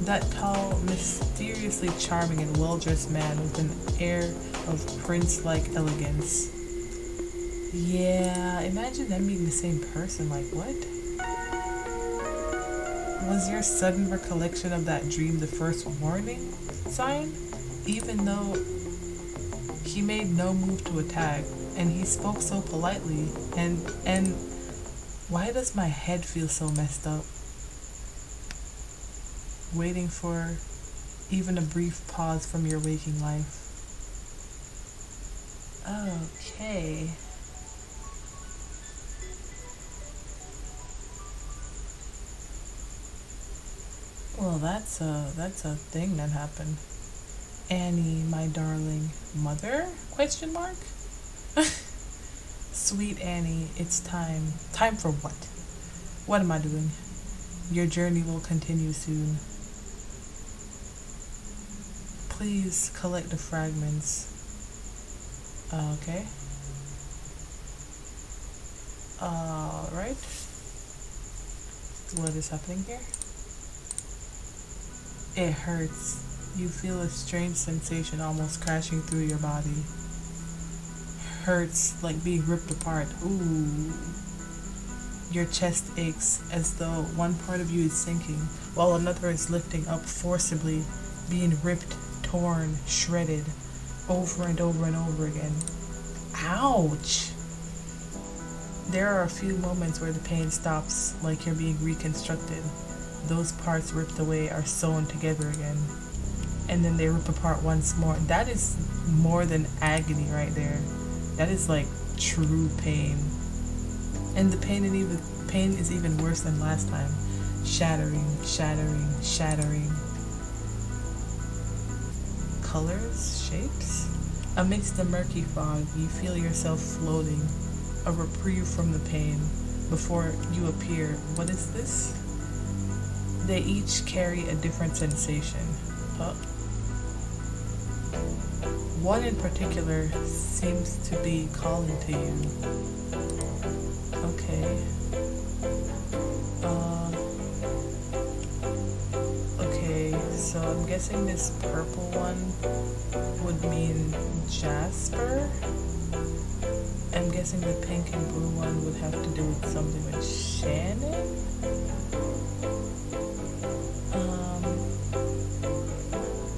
that tall, mysteriously charming and well-dressed man with an air of prince-like elegance. Yeah, imagine them being the same person, like what? Was your sudden recollection of that dream the first warning sign? Even though he made no move to attack, and he spoke so politely, and why does my head feel so messed up? Waiting for even a brief pause from your waking life. Okay. Well, that's a thing that happened. Annie, my darling mother? Question mark? Sweet Annie, it's time. Time for what? What am I doing? Your journey will continue soon. Please collect the fragments. Okay. Alright. What is happening here? It hurts. You feel a strange sensation almost crashing through your body. Hurts like being ripped apart. Ooh. Your chest aches as though one part of you is sinking, while another is lifting up forcibly, being ripped, torn, shredded, over and over and over again. Ouch! There are a few moments where the pain stops, like you're being reconstructed. Those parts ripped away are sewn together again. And then they rip apart once more. That is more than agony right there. That is like true pain. And the pain is even worse than last time. Shattering, shattering, shattering. Colors, shapes? Amidst the murky fog, you feel yourself floating, a reprieve from the pain. Before you appear, what is this? They each carry a different sensation. Oh. One in particular seems to be calling to you. Okay. Okay, so I'm guessing this purple one would mean Jasper. I'm guessing the pink and blue one would have to do with something with Shannon.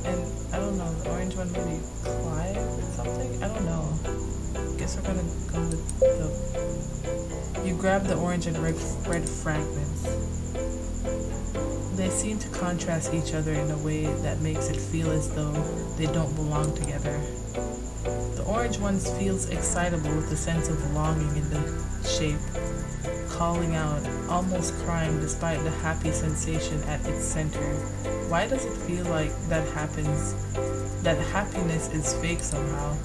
And I don't know, the orange one maybe Clive or something? I don't know. Guess we're gonna go with the... You grab the orange and red fragments. They seem to contrast each other in a way that makes it feel as though they don't belong together. The orange one feels excitable with a sense of longing in the shape, calling out, almost crying despite the happy sensation at its center. Why does it feel like that happiness is fake somehow?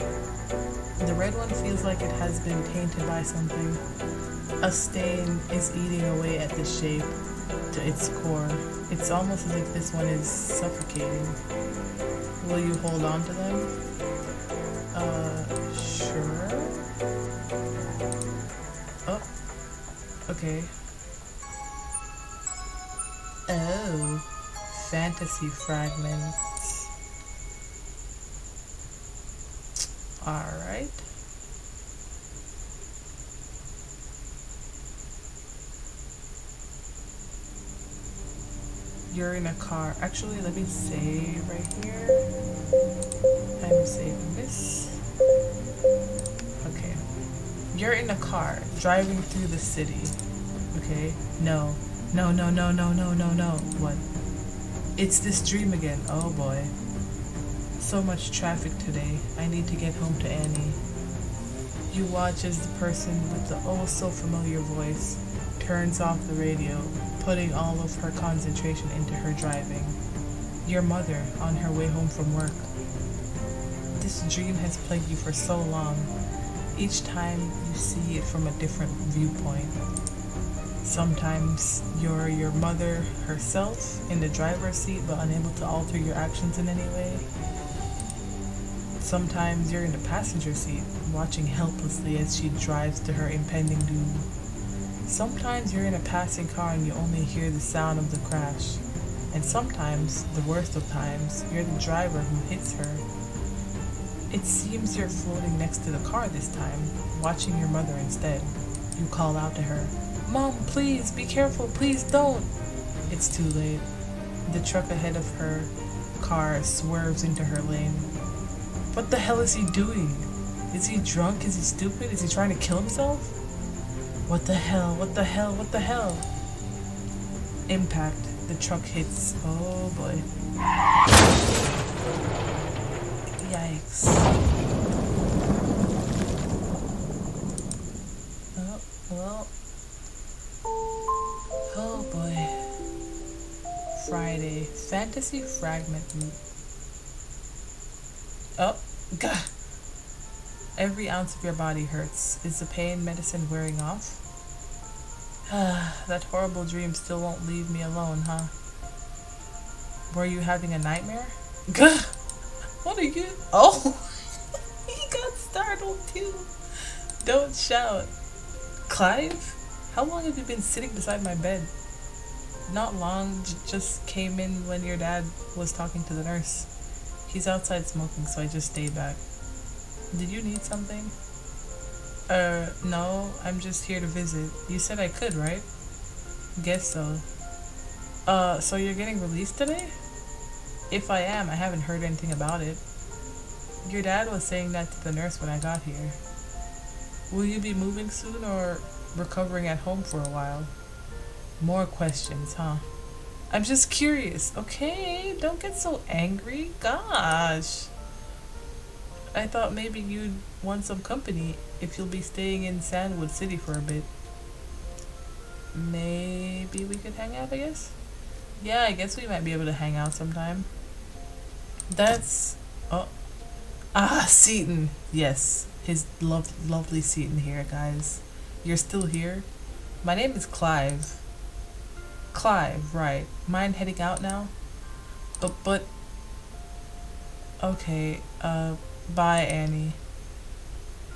The red one feels like it has been tainted by something. A stain is eating away at the shape to its core. It's almost as if this one is suffocating. Will you hold on to them? Sure. Oh, okay. Oh, fantasy fragments. Alright. You're in a car. Actually, let me save right here. I'm saving this. Okay. You're in a car driving through the city. Okay. No. No, no, no, no, no, no, no. What? It's this dream again. Oh boy. So much traffic today. I need to get home to Annie. You watch as the person with the oh so familiar voice turns off the radio, putting all of her concentration into her driving. Your mother on her way home from work. This dream has plagued you for so long. Each time you see it from a different viewpoint. Sometimes you're your mother herself in the driver's seat but unable to alter your actions in any way. Sometimes you're in the passenger seat, watching helplessly as she drives to her impending doom. Sometimes you're in a passing car and you only hear the sound of the crash. And sometimes, the worst of times, you're the driver who hits her. It seems you're floating next to the car this time, watching your mother instead. You call out to her, "Mom, please, be careful, please don't." It's too late. The truck ahead of her car swerves into her lane. What the hell is he doing? Is he drunk? Is he stupid? Is he trying to kill himself? What the hell? What the hell? What the hell? Impact. The truck hits. Oh boy. Yikes. Oh, well. Oh boy. Friday. Fantasy Fragment. Oh, God. Every ounce of your body hurts. Is the pain medicine wearing off? That horrible dream still won't leave me alone, huh? Were you having a nightmare? Gah! What are you? Oh! He got startled too. Don't shout. Clive? How long have you been sitting beside my bed? Not long, just came in when your dad was talking to the nurse. He's outside smoking, so I just stayed back. Did you need something? No, I'm just here to visit. You said I could, right? Guess so. So you're getting released today? If I am, I haven't heard anything about it. Your dad was saying that to the nurse when I got here. Will you be moving soon or recovering at home for a while? More questions, huh? I'm just curious. Okay, don't get so angry. Gosh. I thought maybe you'd want some company if you'll be staying in Sandwood City for a bit. Maybe we could hang out, I guess? Yeah, I guess we might be able to hang out sometime. That's... Oh. Ah, Seaton. Yes, his lovely Seaton here, guys. You're still here? My name is Clive. Clive, right. Mind heading out now? But, okay, bye, Annie.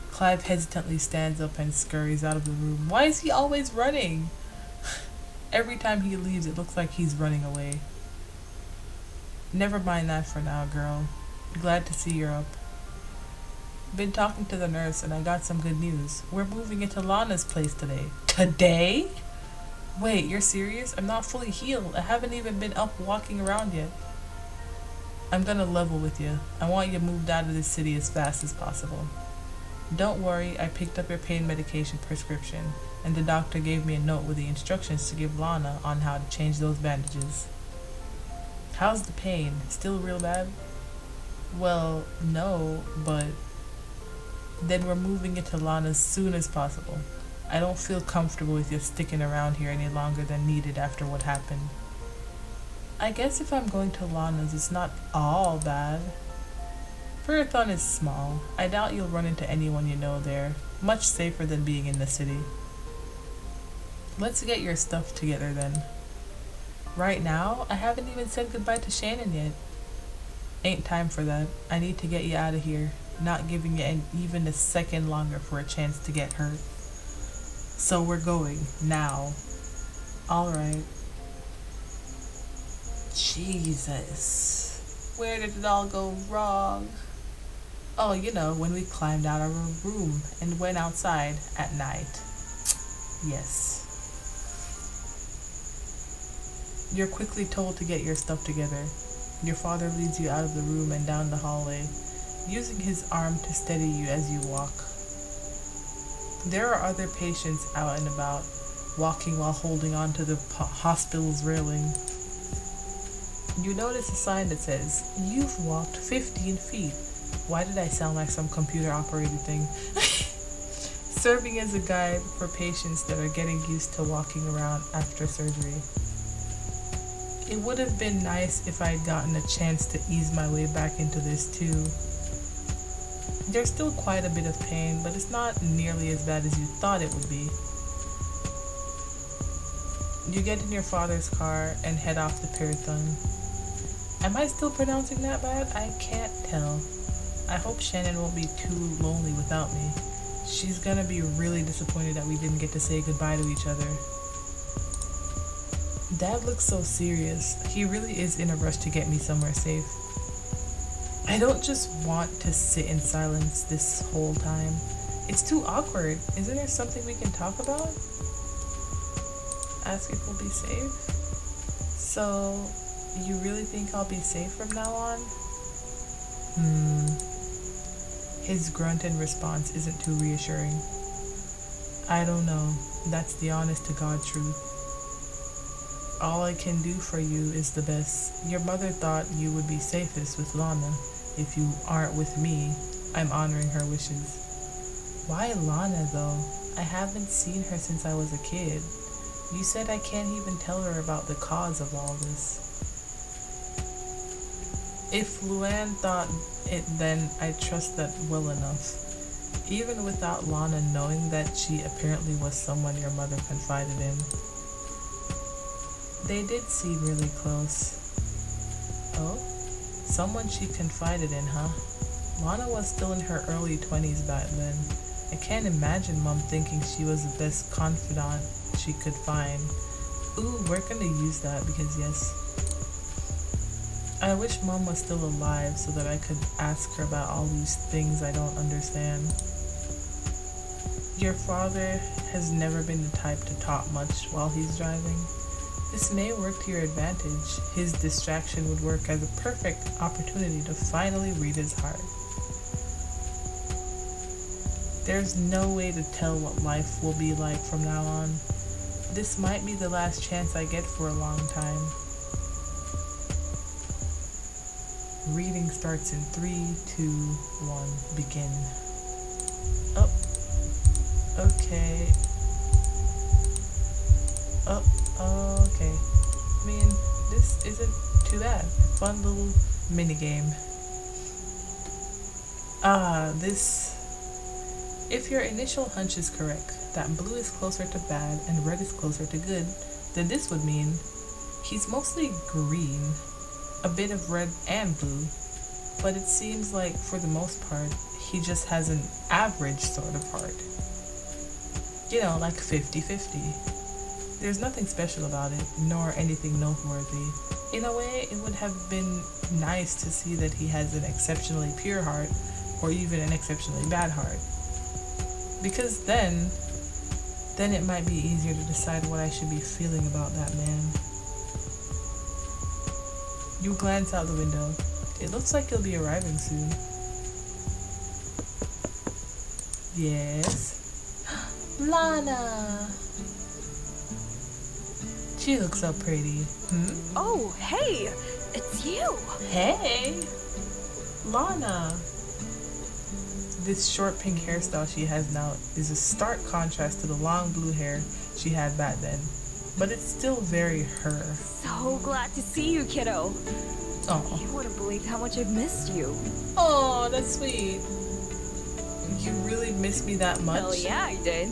Clive hesitantly stands up and scurries out of the room. Why is he always running? Every time he leaves, it looks like he's running away. Never mind that for now, girl. Glad to see you're up. Been talking to the nurse and I got some good news. We're moving into Lana's place today. Today? Wait, you're serious? I'm not fully healed. I haven't even been up walking around yet. I'm gonna level with you. I want you moved out of this city as fast as possible. Don't worry, I picked up your pain medication prescription, and the doctor gave me a note with the instructions to give Lana on how to change those bandages. How's the pain? Still real bad? Well, no, but then we're moving into Lana as soon as possible. I don't feel comfortable with you sticking around here any longer than needed after what happened. I guess if I'm going to Lana's, it's not all bad. Furathon is small. I doubt you'll run into anyone you know there. Much safer than being in the city. Let's get your stuff together then. Right now, I haven't even said goodbye to Shannon yet. Ain't time for that. I need to get you out of here. Not giving you even a second longer for a chance to get hurt. So we're going, now. Alright. Jesus. Where did it all go wrong? Oh, you know, when we climbed out of our room and went outside at night. Yes. You're quickly told to get your stuff together. Your father leads you out of the room and down the hallway, using his arm to steady you as you walk. There are other patients out and about, walking while holding on to the hospital's railing. You notice a sign that says, "You've walked 15 feet. Why did I sound like some computer-operated thing? Serving as a guide for patients that are getting used to walking around after surgery. It would have been nice if I'd gotten a chance to ease my way back into this too. There's still quite a bit of pain, but it's not nearly as bad as you thought it would be. You get in your father's car and head off to Pyrathon. Am I still pronouncing that bad? I can't tell. I hope Shannon won't be too lonely without me. She's gonna be really disappointed that we didn't get to say goodbye to each other. Dad looks so serious. He really is in a rush to get me somewhere safe. I don't just want to sit in silence this whole time. It's too awkward. Isn't there something we can talk about? Ask if we'll be safe? So, you really think I'll be safe from now on? His grunt in response isn't too reassuring. I don't know. That's the honest to God truth. All I can do for you is the best. Your mother thought you would be safest with Lana. If you aren't with me, I'm honoring her wishes. Why Lana though? I haven't seen her since I was a kid. You said I can't even tell her about the cause of all this. If Luann thought it, then I trust that well enough. Even without Lana knowing that she apparently was someone your mother confided in. They did seem really close. Oh? Someone she confided in, huh? Lana was still in her early 20s back then. I can't imagine Mom thinking she was the best confidant she could find. Ooh, we're gonna use that because yes. I wish Mom was still alive so that I could ask her about all these things I don't understand. Your father has never been the type to talk much while he's driving. This may work to your advantage. His distraction would work as a perfect opportunity to finally read his heart. There's no way to tell what life will be like from now on. This might be the last chance I get for a long time. Reading starts in 3, 2, 1, begin. Oh, okay. Oh, okay. I mean, this isn't too bad. Fun little mini game. If your initial hunch is correct, that blue is closer to bad and red is closer to good, then this would mean he's mostly green, a bit of red and blue, but it seems like for the most part, he just has an average sort of heart. You know, like 50-50. There's nothing special about it, nor anything noteworthy. In a way, it would have been nice to see that he has an exceptionally pure heart, or even an exceptionally bad heart. Because then it might be easier to decide what I should be feeling about that man. You glance out the window. It looks like he'll be arriving soon. Yes. Lana! She looks so pretty. Oh, hey! It's you! Hey! Lana! This short pink hairstyle she has now is a stark contrast to the long blue hair she had back then. But it's still very her. So glad to see you, kiddo. Oh. You wouldn't believe how much I've missed you. Oh, that's sweet. You really miss me that much? Hell yeah, I did.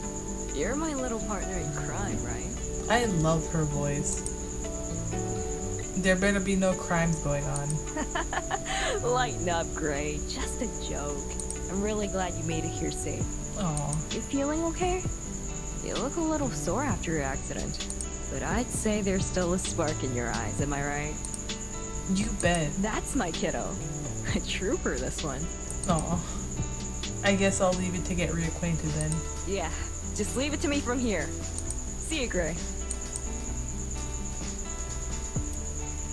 You're my little partner in crime, right? I love her voice. There better be no crimes going on. Lighten up, Gray. Just a joke. I'm really glad you made it here safe. Aw. You feeling okay? You look a little sore after your accident. But I'd say there's still a spark in your eyes, am I right? You bet. That's my kiddo. A trooper, this one. Aw. I guess I'll leave it to get reacquainted then. Yeah, just leave it to me from here. See you, Gray.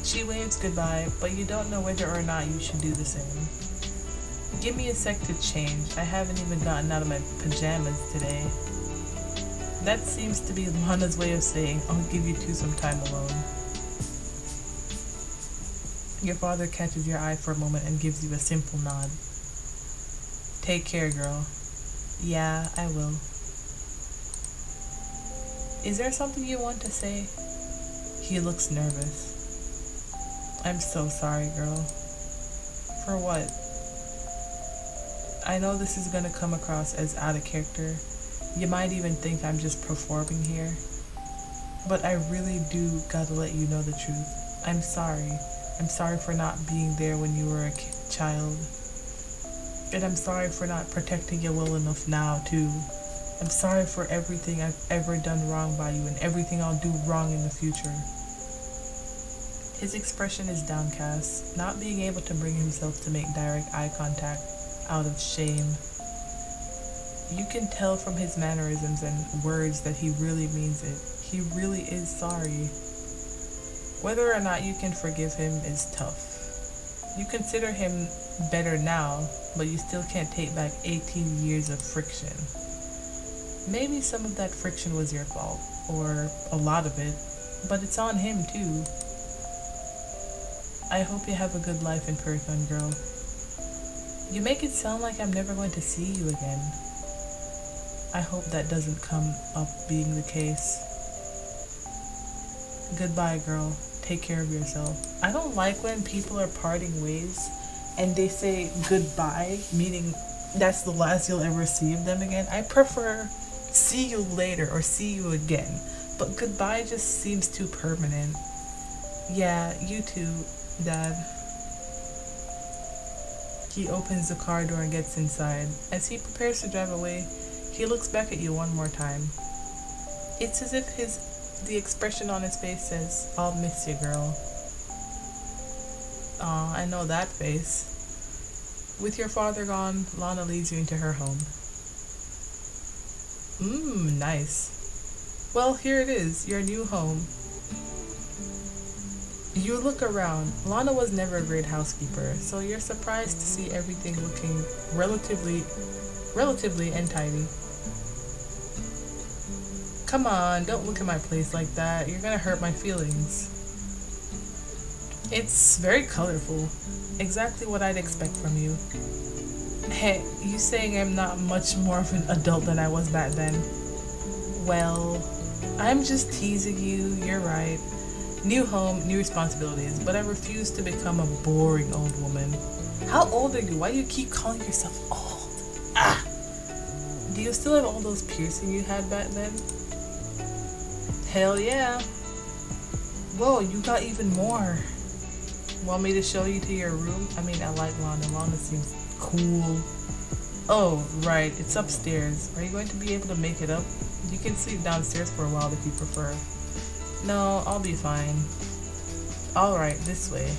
She waves goodbye, but you don't know whether or not you should do the same. Give me a sec to change. I haven't even gotten out of my pajamas today. That seems to be Lana's way of saying, I'll give you two some time alone. Your father catches your eye for a moment and gives you a simple nod. Take care, girl. Yeah, I will. Is there something you want to say? He looks nervous. I'm so sorry, girl. For what? I know this is gonna come across as out of character. You might even think I'm just performing here. But I really do gotta let you know the truth. I'm sorry. I'm sorry for not being there when you were a child. And I'm sorry for not protecting you well enough now, too. I'm sorry for everything I've ever done wrong by you and everything I'll do wrong in the future. His expression is downcast, not being able to bring himself to make direct eye contact out of shame. You can tell from his mannerisms and words that he really means it. He really is sorry. Whether or not you can forgive him is tough. You consider him better now, but you still can't take back 18 years of friction. Maybe some of that friction was your fault, or a lot of it, but it's on him too. I hope you have a good life in Perthon, girl. You make it sound like I'm never going to see you again. I hope that doesn't come up being the case. Goodbye, girl. Take care of yourself. I don't like when people are parting ways and they say goodbye, meaning that's the last you'll ever see of them again. I prefer see you later or see you again. But goodbye just seems too permanent. Yeah, you too, Dad. He opens the car door and gets inside. As he prepares to drive away, he looks back at you one more time. It's as if the expression on his face says, I'll miss you, girl. Aw, I know that face. With your father gone, Lana leads you into her home. Nice. Well, here it is, your new home. You look around. Lana was never a great housekeeper, so you're surprised to see everything looking relatively untidy. Come on, don't look at my place like that. You're gonna hurt my feelings. It's very colorful. Exactly what I'd expect from you. Hey, you saying I'm not much more of an adult than I was back then? Well, I'm just teasing you. You're right. New home, new responsibilities, but I refuse to become a boring old woman. How old are you? Why do you keep calling yourself old? Ah! Do you still have all those piercings you had back then? Hell yeah. Whoa, you got even more. Want me to show you to your room? I mean, I like Lana. Lana seems cool. Oh, right. It's upstairs. Are you going to be able to make it up? You can sleep downstairs for a while if you prefer. No, I'll be fine. Alright, this way.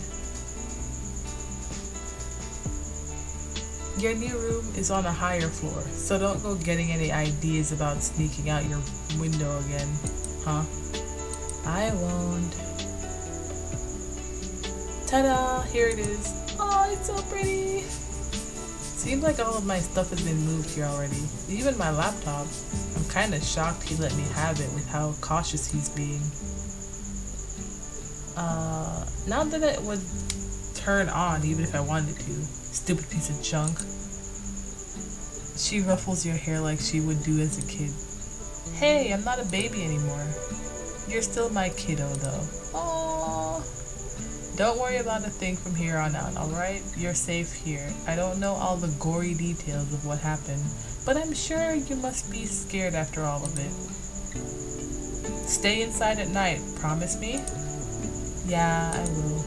Your new room is on a higher floor, so don't go getting any ideas about sneaking out your window again, huh? I won't. Ta-da! Here it is. Oh, it's so pretty! Seems like all of my stuff has been moved here already. Even my laptop. I'm kinda shocked he let me have it with how cautious he's being. Not that it would turn on even if I wanted to. Stupid piece of junk. She ruffles your hair like she would do as a kid. Hey, I'm not a baby anymore. You're still my kiddo though. Aww. Don't worry about a thing from here on out, alright? You're safe here. I don't know all the gory details of what happened, but I'm sure you must be scared after all of it. Stay inside at night, promise me? Yeah, I will.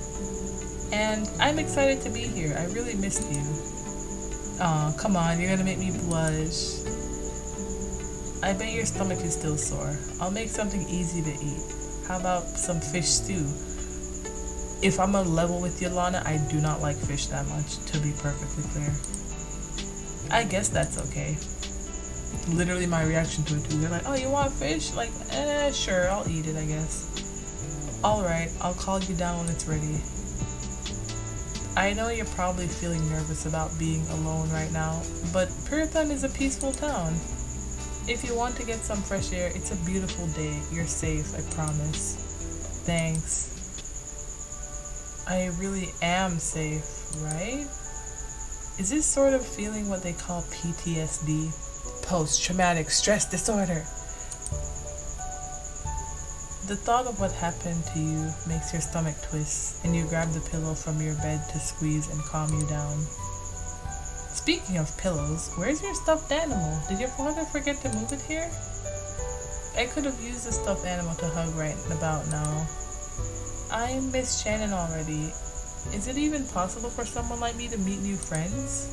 And I'm excited to be here. I really missed you. Aw, come on, you're gonna make me blush. I bet your stomach is still sore. I'll make something easy to eat. How about some fish stew? If I'm on level with Yolanda, I do not like fish that much, to be perfectly clear. I guess that's okay. Literally my reaction to it too. They're like, oh, you want fish? Like, sure, I'll eat it, I guess. Alright, I'll call you down when it's ready. I know you're probably feeling nervous about being alone right now, but Pyrathon is a peaceful town. If you want to get some fresh air, it's a beautiful day. You're safe, I promise. Thanks. I really am safe, right? Is this sort of feeling what they call PTSD? Post-traumatic stress disorder. The thought of what happened to you makes your stomach twist, and you grab the pillow from your bed to squeeze and calm you down. Speaking of pillows, where's your stuffed animal? Did your father forget to move it here? I could have used a stuffed animal to hug right about now. I miss Shannon already. Is it even possible for someone like me to meet new friends?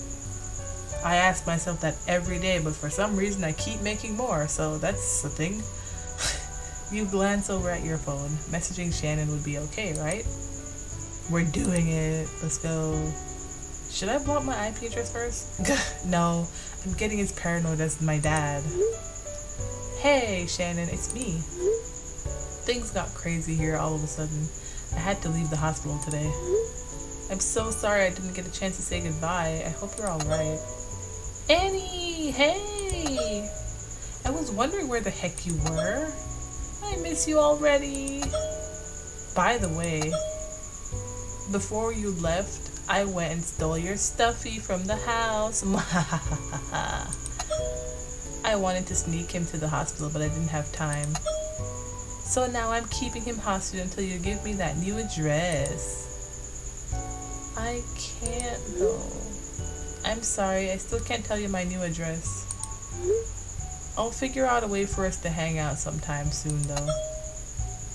I ask myself that every day, but for some reason I keep making more, so that's the thing. You glance over at your phone. Messaging Shannon would be okay, right? We're doing it. Let's go. Should I block my IP address first? No, I'm getting as paranoid as my dad. Hey, Shannon, it's me. Things got crazy here all of a sudden. I had to leave the hospital today. I'm so sorry I didn't get a chance to say goodbye. I hope you're alright. Annie, hey! I was wondering where the heck you were. I miss you already. By the way, before you left, I went and stole your stuffy from the house. I wanted to sneak him to the hospital, but I didn't have time. So now I'm keeping him hostage until you give me that new address. I can't though. I'm sorry, I still can't tell you my new address. I'll figure out a way for us to hang out sometime soon though.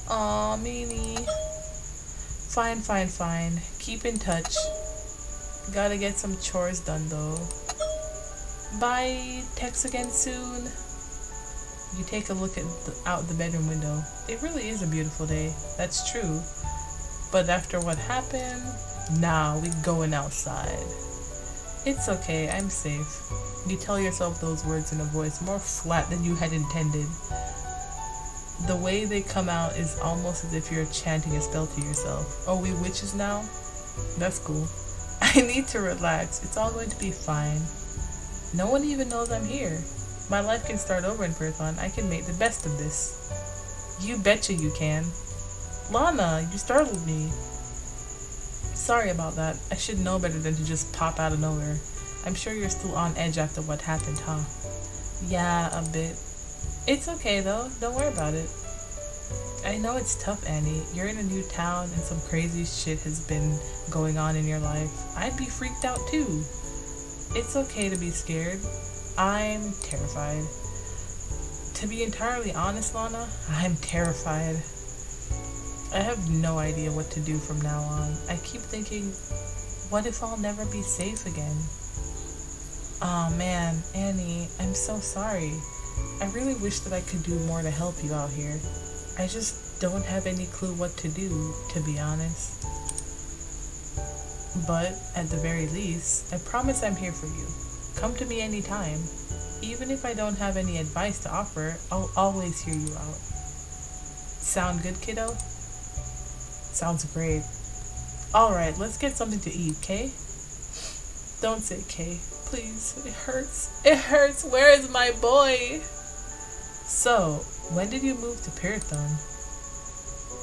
Aw, Meanie. Fine. Keep in touch. Gotta get some chores done though. Bye. Text again soon. You take a look at out the bedroom window. It really is a beautiful day. That's true. But after what happened, nah, we going outside. It's okay, I'm safe. You tell yourself those words in a voice more flat than you had intended. The way they come out is almost as if you're chanting a spell to yourself. Oh, we witches now? That's cool. I need to relax. It's all going to be fine. No one even knows I'm here. My life can start over in Pyrathon. I can make the best of this. You betcha you can. Lana, you startled me. Sorry about that. I should know better than to just pop out of nowhere. I'm sure you're still on edge after what happened, huh? Yeah, a bit. It's okay though. Don't worry about it. I know it's tough, Annie. You're in a new town and some crazy shit has been going on in your life. I'd be freaked out too. It's okay to be scared. I'm terrified. To be entirely honest, Lana, I'm terrified. I have no idea what to do from now on. I keep thinking, what if I'll never be safe again? Aw man, Annie, I'm so sorry. I really wish that I could do more to help you out here. I just don't have any clue what to do, to be honest. But, at the very least, I promise I'm here for you. Come to me anytime. Even if I don't have any advice to offer, I'll always hear you out. Sound good, kiddo? Sounds great. Alright, let's get something to eat, Kay? Don't say Kay, please. It hurts. It hurts. Where is my boy? So, when did you move to Pyrathon?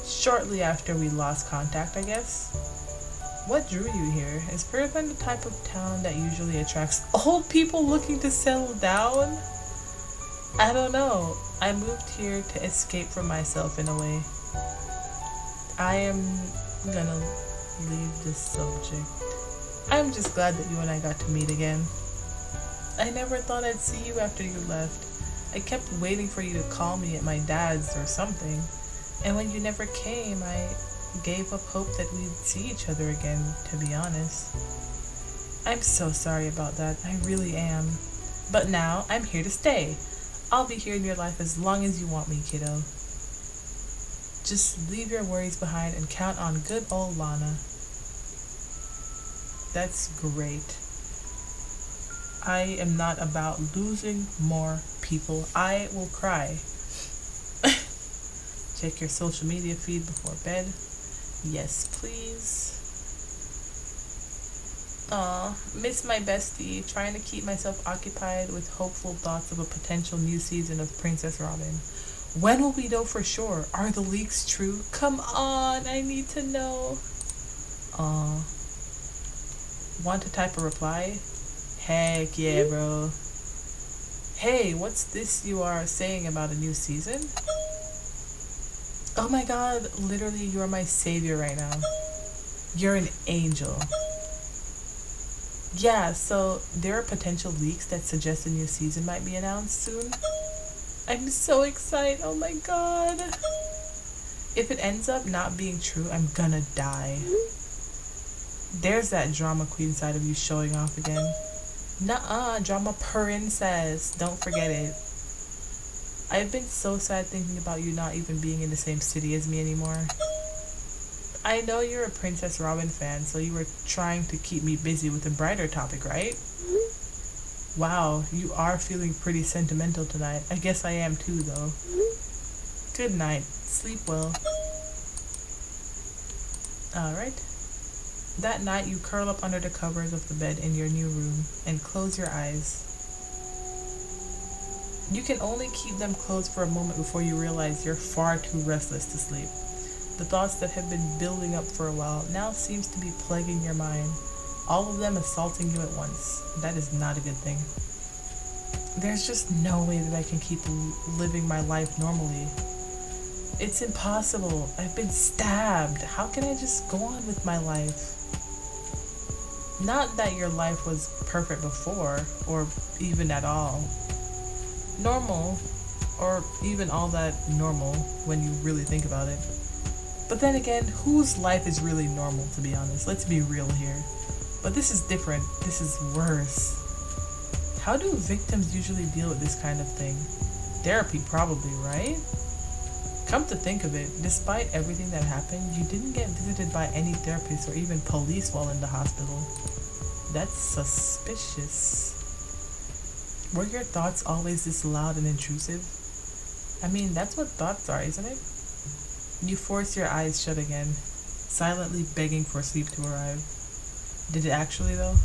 Shortly after we lost contact, I guess? What drew you here? Is Pyrathon the type of town that usually attracts old people looking to settle down? I don't know. I moved here to escape from myself in a way. I am gonna leave this subject. I'm just glad that you and I got to meet again. I never thought I'd see you after you left. I kept waiting for you to call me at my dad's or something. And when you never came, I gave up hope that we'd see each other again, to be honest. I'm so sorry about that. I really am. But now, I'm here to stay. I'll be here in your life as long as you want me, kiddo. Just leave your worries behind and count on good old Lana. That's great. I am not about losing more people. I will cry. Check your social media feed before bed. Yes, please. Aw, miss my bestie. Trying to keep myself occupied with hopeful thoughts of a potential new season of Princess Robin. When will we know for sure? Are the leaks true? Come on, I need to know. Aw. Want to type a reply? Heck yeah, bro. Hey, what's this you are saying about a new season? Oh my god, literally you are my savior right now. You're an angel. Yeah, so there are potential leaks that suggest a new season might be announced soon. I'm so excited, oh my god. If it ends up not being true, I'm gonna die. There's that drama queen side of you showing off again. Nuh-uh, drama princess. Don't forget it. I've been so sad thinking about you not even being in the same city as me anymore. I know you're a Princess Robin fan, so you were trying to keep me busy with a brighter topic, right? Wow, you are feeling pretty sentimental tonight. I guess I am too, though. Good night. Sleep well. Alright. That night, you curl up under the covers of the bed in your new room and close your eyes. You can only keep them closed for a moment before you realize you're far too restless to sleep. The thoughts that have been building up for a while now seems to be plaguing your mind, all of them assaulting you at once. That is not a good thing. There's just no way that I can keep living my life normally. It's impossible. I've been stabbed. How can I just go on with my life? Not that your life was perfect before, or even at all. Normal, or even all that normal when you really think about it. But then again, whose life is really normal, to be honest? Let's be real here. But this is different. This is worse. How do victims usually deal with this kind of thing? Therapy, probably, right? Come to think of it, despite everything that happened, you didn't get visited by any therapist or even police while in the hospital. That's suspicious. Were your thoughts always this loud and intrusive? I mean, that's what thoughts are, isn't it? You force your eyes shut again, silently begging for sleep to arrive. Did it actually, though?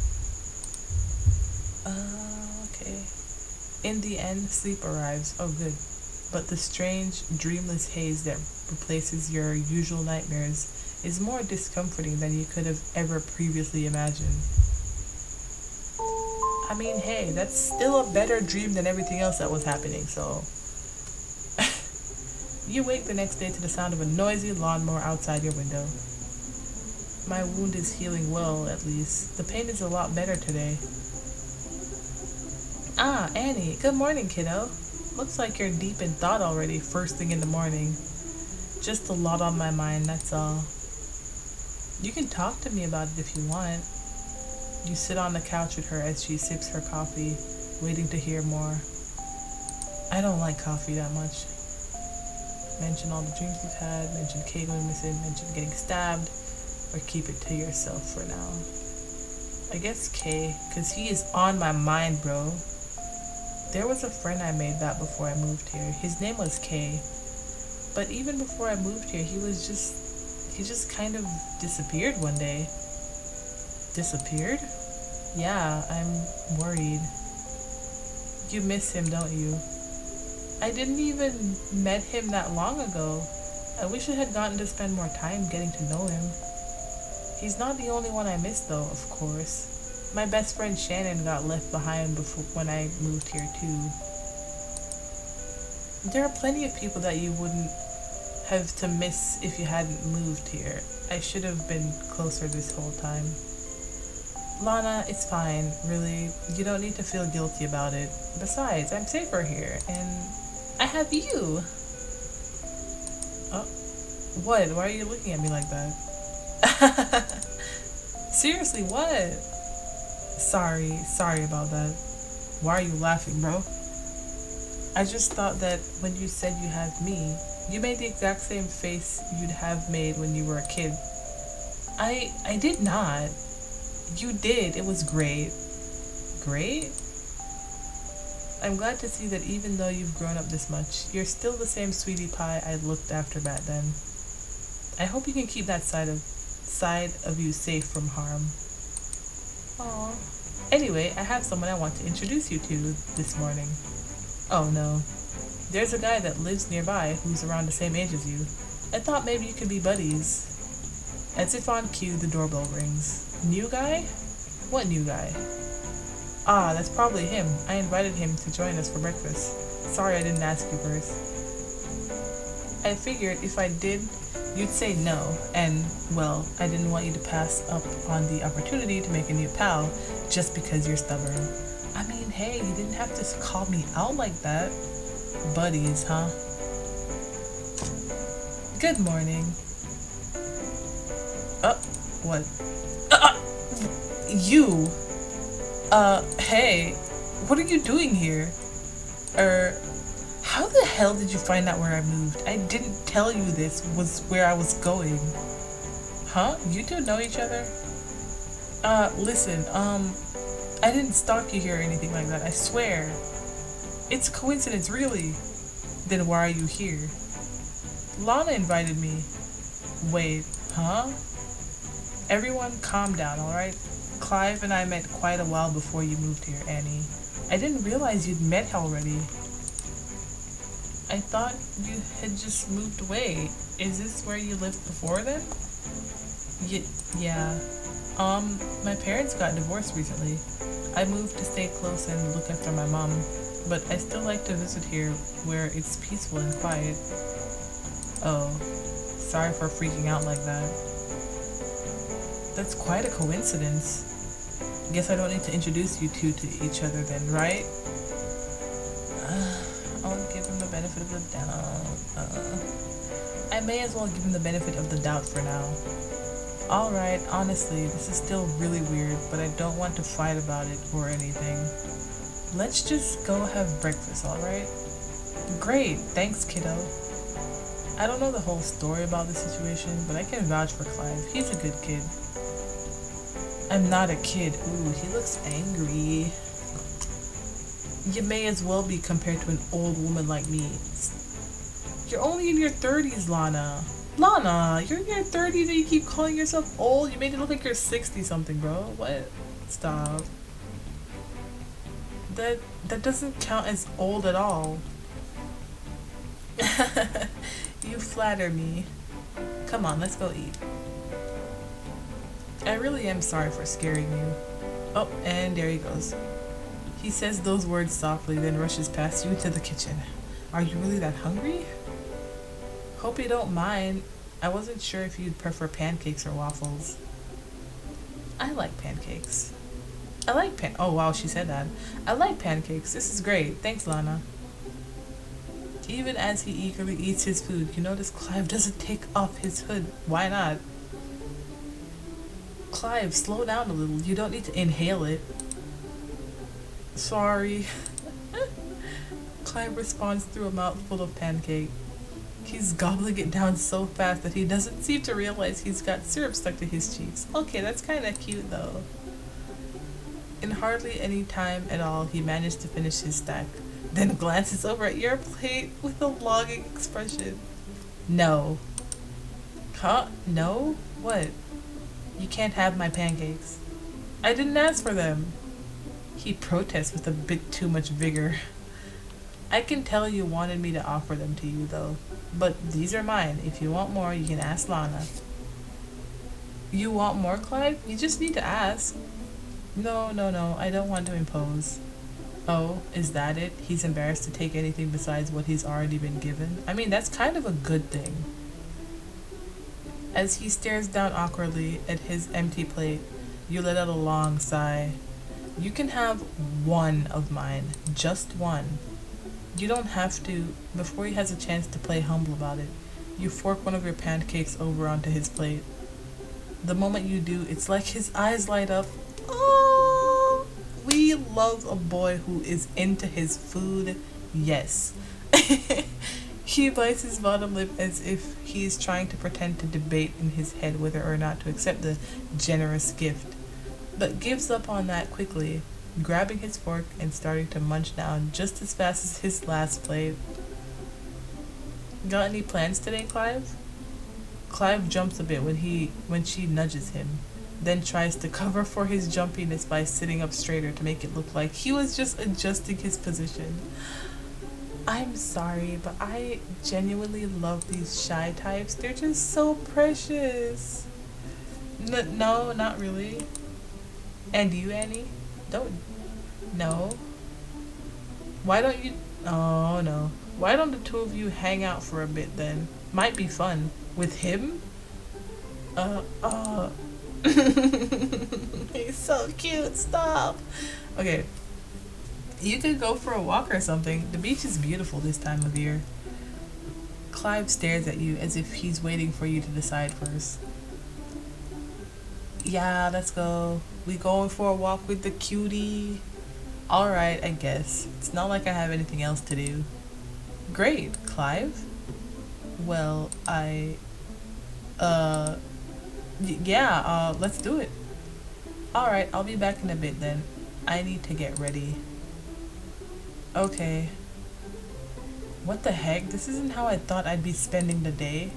Okay. In the end, sleep arrives. Oh, good. But the strange, dreamless haze that replaces your usual nightmares is more discomforting than you could have ever previously imagined. I mean, hey, that's still a better dream than everything else that was happening, so... You wake the next day to the sound of a noisy lawnmower outside your window. My wound is healing well, at least. The pain is a lot better today. Ah, Annie. Good morning, kiddo. Looks like you're deep in thought already, first thing in the morning. Just a lot on my mind, that's all. You can talk to me about it if you want. You sit on the couch with her as she sips her coffee, waiting to hear more. I don't like coffee that much. Mention all the dreams you've had, mention Kay going missing, mention getting stabbed, or keep it to yourself for now. I guess Kay, because he is on my mind, bro. There was a friend I made that before I moved here. His name was Kay. But even before I moved here, he just kind of disappeared one day. Disappeared? Yeah, I'm worried. You miss him, don't you? I didn't even met him that long ago. I wish I had gotten to spend more time getting to know him. He's not the only one I miss though, of course. My best friend Shannon got left behind when I moved here too. There are plenty of people that you wouldn't have to miss if you hadn't moved here. I should have been closer this whole time. Lana, it's fine, really. You don't need to feel guilty about it. Besides, I'm safer here, and I have you. Oh, what? Why are you looking at me like that? Seriously, what? Sorry about that. Why are you laughing, bro? I just thought that when you said you have me, you made the exact same face you'd have made when you were a kid. I did not. You did. It was great. Great? I'm glad to see that even though you've grown up this much, you're still the same sweetie pie I looked after back then. I hope you can keep that side of you safe from harm. Aww. Anyway, I have someone I want to introduce you to this morning. Oh no. There's a guy that lives nearby who's around the same age as you. I thought maybe you could be buddies. As if on cue, the doorbell rings. New guy? What new guy? Ah, that's probably him. I invited him to join us for breakfast. Sorry I didn't ask you first. I figured if I did, you'd say no, and, well, I didn't want you to pass up on the opportunity to make a new pal just because you're stubborn. I mean, hey, you didn't have to call me out like that. Buddies, huh? Good morning. What? You! Hey, what are you doing here? How the hell did you find out where I moved? I didn't tell you this was where I was going. Huh? You two know each other? Listen, I didn't stalk you here or anything like that, I swear. It's a coincidence, really. Then why are you here? Lana invited me. Wait, huh? Everyone calm down, alright? Clive and I met quite a while before you moved here, Annie. I didn't realize you'd met already. I thought you had just moved away. Is this where you lived before then? Yeah. My parents got divorced recently. I moved to stay close and look after my mom, but I still like to visit here where it's peaceful and quiet. Oh, sorry for freaking out like that. That's quite a coincidence. Guess I don't need to introduce you two to each other then, right? I'll give him the benefit of the doubt. I may as well give him the benefit of the doubt for now. Alright, honestly, this is still really weird, but I don't want to fight about it or anything. Let's just go have breakfast, alright? Great, thanks, kiddo. I don't know the whole story about the situation, but I can vouch for Clive. He's a good kid. I'm not a kid. Ooh, he looks angry. You may as well be compared to an old woman like me. You're only in your 30s, Lana. Lana, you're in your 30s and you keep calling yourself old? You made it look like you're 60-something, bro. What? Stop. That doesn't count as old at all. You flatter me. Come on, let's go eat. I really am sorry for scaring you. Oh, and there he goes. He says those words softly, then rushes past you into the kitchen. Are you really that hungry? Hope you don't mind. I wasn't sure if you'd prefer pancakes or waffles. I like pancakes. Oh wow, she said that. I like pancakes. This is great. Thanks, Lana. Even as he eagerly eats his food, you notice Clive doesn't take off his hood. Why not? Clive, slow down a little. You don't need to inhale it. Sorry. Clive responds through a mouthful of pancake. He's gobbling it down so fast that he doesn't seem to realize he's got syrup stuck to his cheeks. Okay, that's kind of cute though. In hardly any time at all, he managed to finish his stack, then glances over at your plate with a longing expression. No. Huh? No? What? You can't have my pancakes. I didn't ask for them. He protests with a bit too much vigor. I can tell you wanted me to offer them to you though, but these are mine. If you want more, you can ask Lana. You want more, Clive? You just need to ask. No, I don't want to impose. Oh, is that it? He's embarrassed to take anything besides what he's already been given? I mean, that's kind of a good thing. As he stares down awkwardly at his empty plate, you let out a long sigh. You can have one of mine. Just one. You don't have to. Before he has a chance to play humble about it, you fork one of your pancakes over onto his plate. The moment you do, it's like his eyes light up. Oh, we love a boy who is into his food. Yes. He bites his bottom lip as if he's trying to pretend to debate in his head whether or not to accept the generous gift, but gives up on that quickly, grabbing his fork and starting to munch down just as fast as his last plate. Got any plans today, Clive? Clive jumps a bit when she nudges him, then tries to cover for his jumpiness by sitting up straighter to make it look like he was just adjusting his position. I'm sorry, but I genuinely love these shy types. They're just so precious. No, not really. And you, Annie? No. Why don't you... Oh, no. Why don't the two of you hang out for a bit then? Might be fun. With him? He's so cute. Stop. Okay. You could go for a walk or something. The beach is beautiful this time of year. Clive stares at you as if he's waiting for you to decide first. Yeah, let's go. We going for a walk with the cutie? Alright, I guess. It's not like I have anything else to do. Great, Clive? Well, let's do it. Alright, I'll be back in a bit then. I need to get ready. Okay. What the heck? This isn't how I thought I'd be spending the day.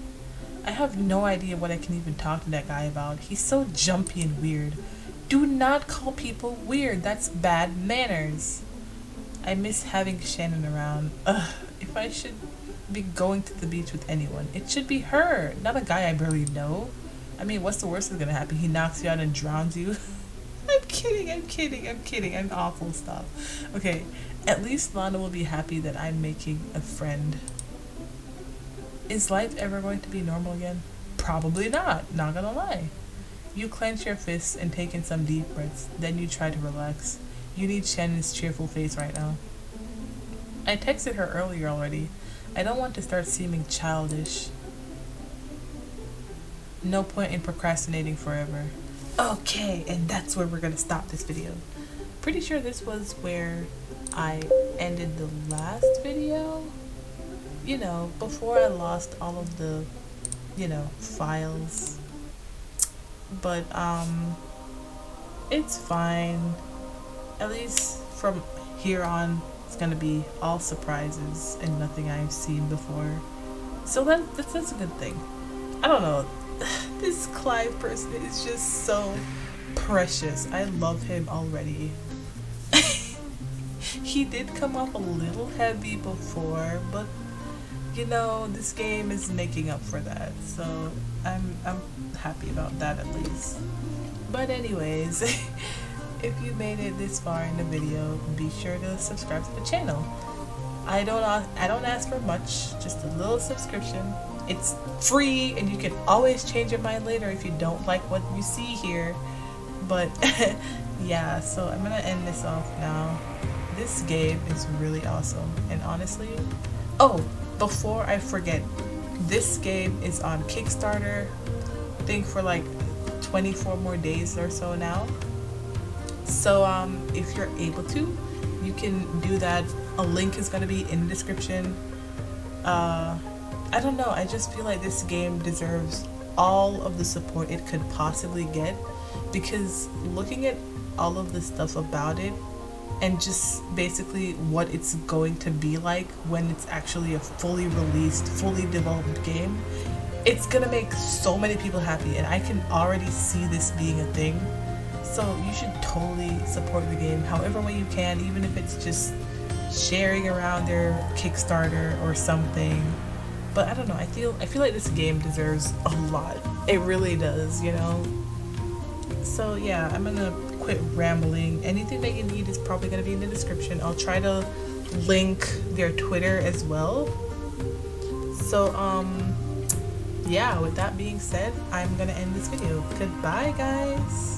I have no idea what I can even talk to that guy about. He's so jumpy and weird. Do not call people weird. That's bad manners. I miss having Shannon around. Ugh, if I should be going to the beach with anyone, it should be her, not a guy I barely know. I mean, what's the worst that's gonna happen? He knocks you out and drowns you? I'm kidding. I'm awful. Stop. Okay, at least Lana will be happy that I'm making a friend. Is life ever going to be normal again? Probably not gonna lie. You clench your fists and take in some deep breaths, then you try to relax. You need Shannon's cheerful face right now. I texted her earlier already. I don't want to start seeming childish. No point in procrastinating forever. Okay, and that's where we're gonna stop this video. Pretty sure this was where I ended the last video. You know, before I lost all of the, files. But, it's fine. At least from here on, it's gonna be all surprises and nothing I've seen before. So that's a good thing. I don't know. This Clive person is just so precious. I love him already. He did come off a little heavy before, but this game is making up for that. So I'm happy about that at least. But anyways, if you made it this far in the video, be sure to subscribe to the channel. I don't ask for much, just a little subscription. It's free and you can always change your mind later if you don't like what you see here. But yeah, so I'm gonna end this off now. This game is really awesome, and honestly, Oh, before I forget, this game is on Kickstarter, I think for like 24 more days or so now. So if you're able to, you can do that. A link is going to be in the description. I don't know, I just feel like this game deserves all of the support it could possibly get, because looking at all of the stuff about it and just basically what it's going to be like when it's actually a fully released, fully developed game, it's gonna make so many people happy, and I can already see this being a thing. So you should totally support the game however way you can, even if it's just sharing around their Kickstarter or something. But I don't know, I feel like this game deserves a lot. It really does, you know? So yeah, I'm gonna quit rambling. Anything that you need is probably gonna be in the description. I'll try to link their Twitter as well. So yeah, with that being said, I'm gonna end this video. Goodbye, guys.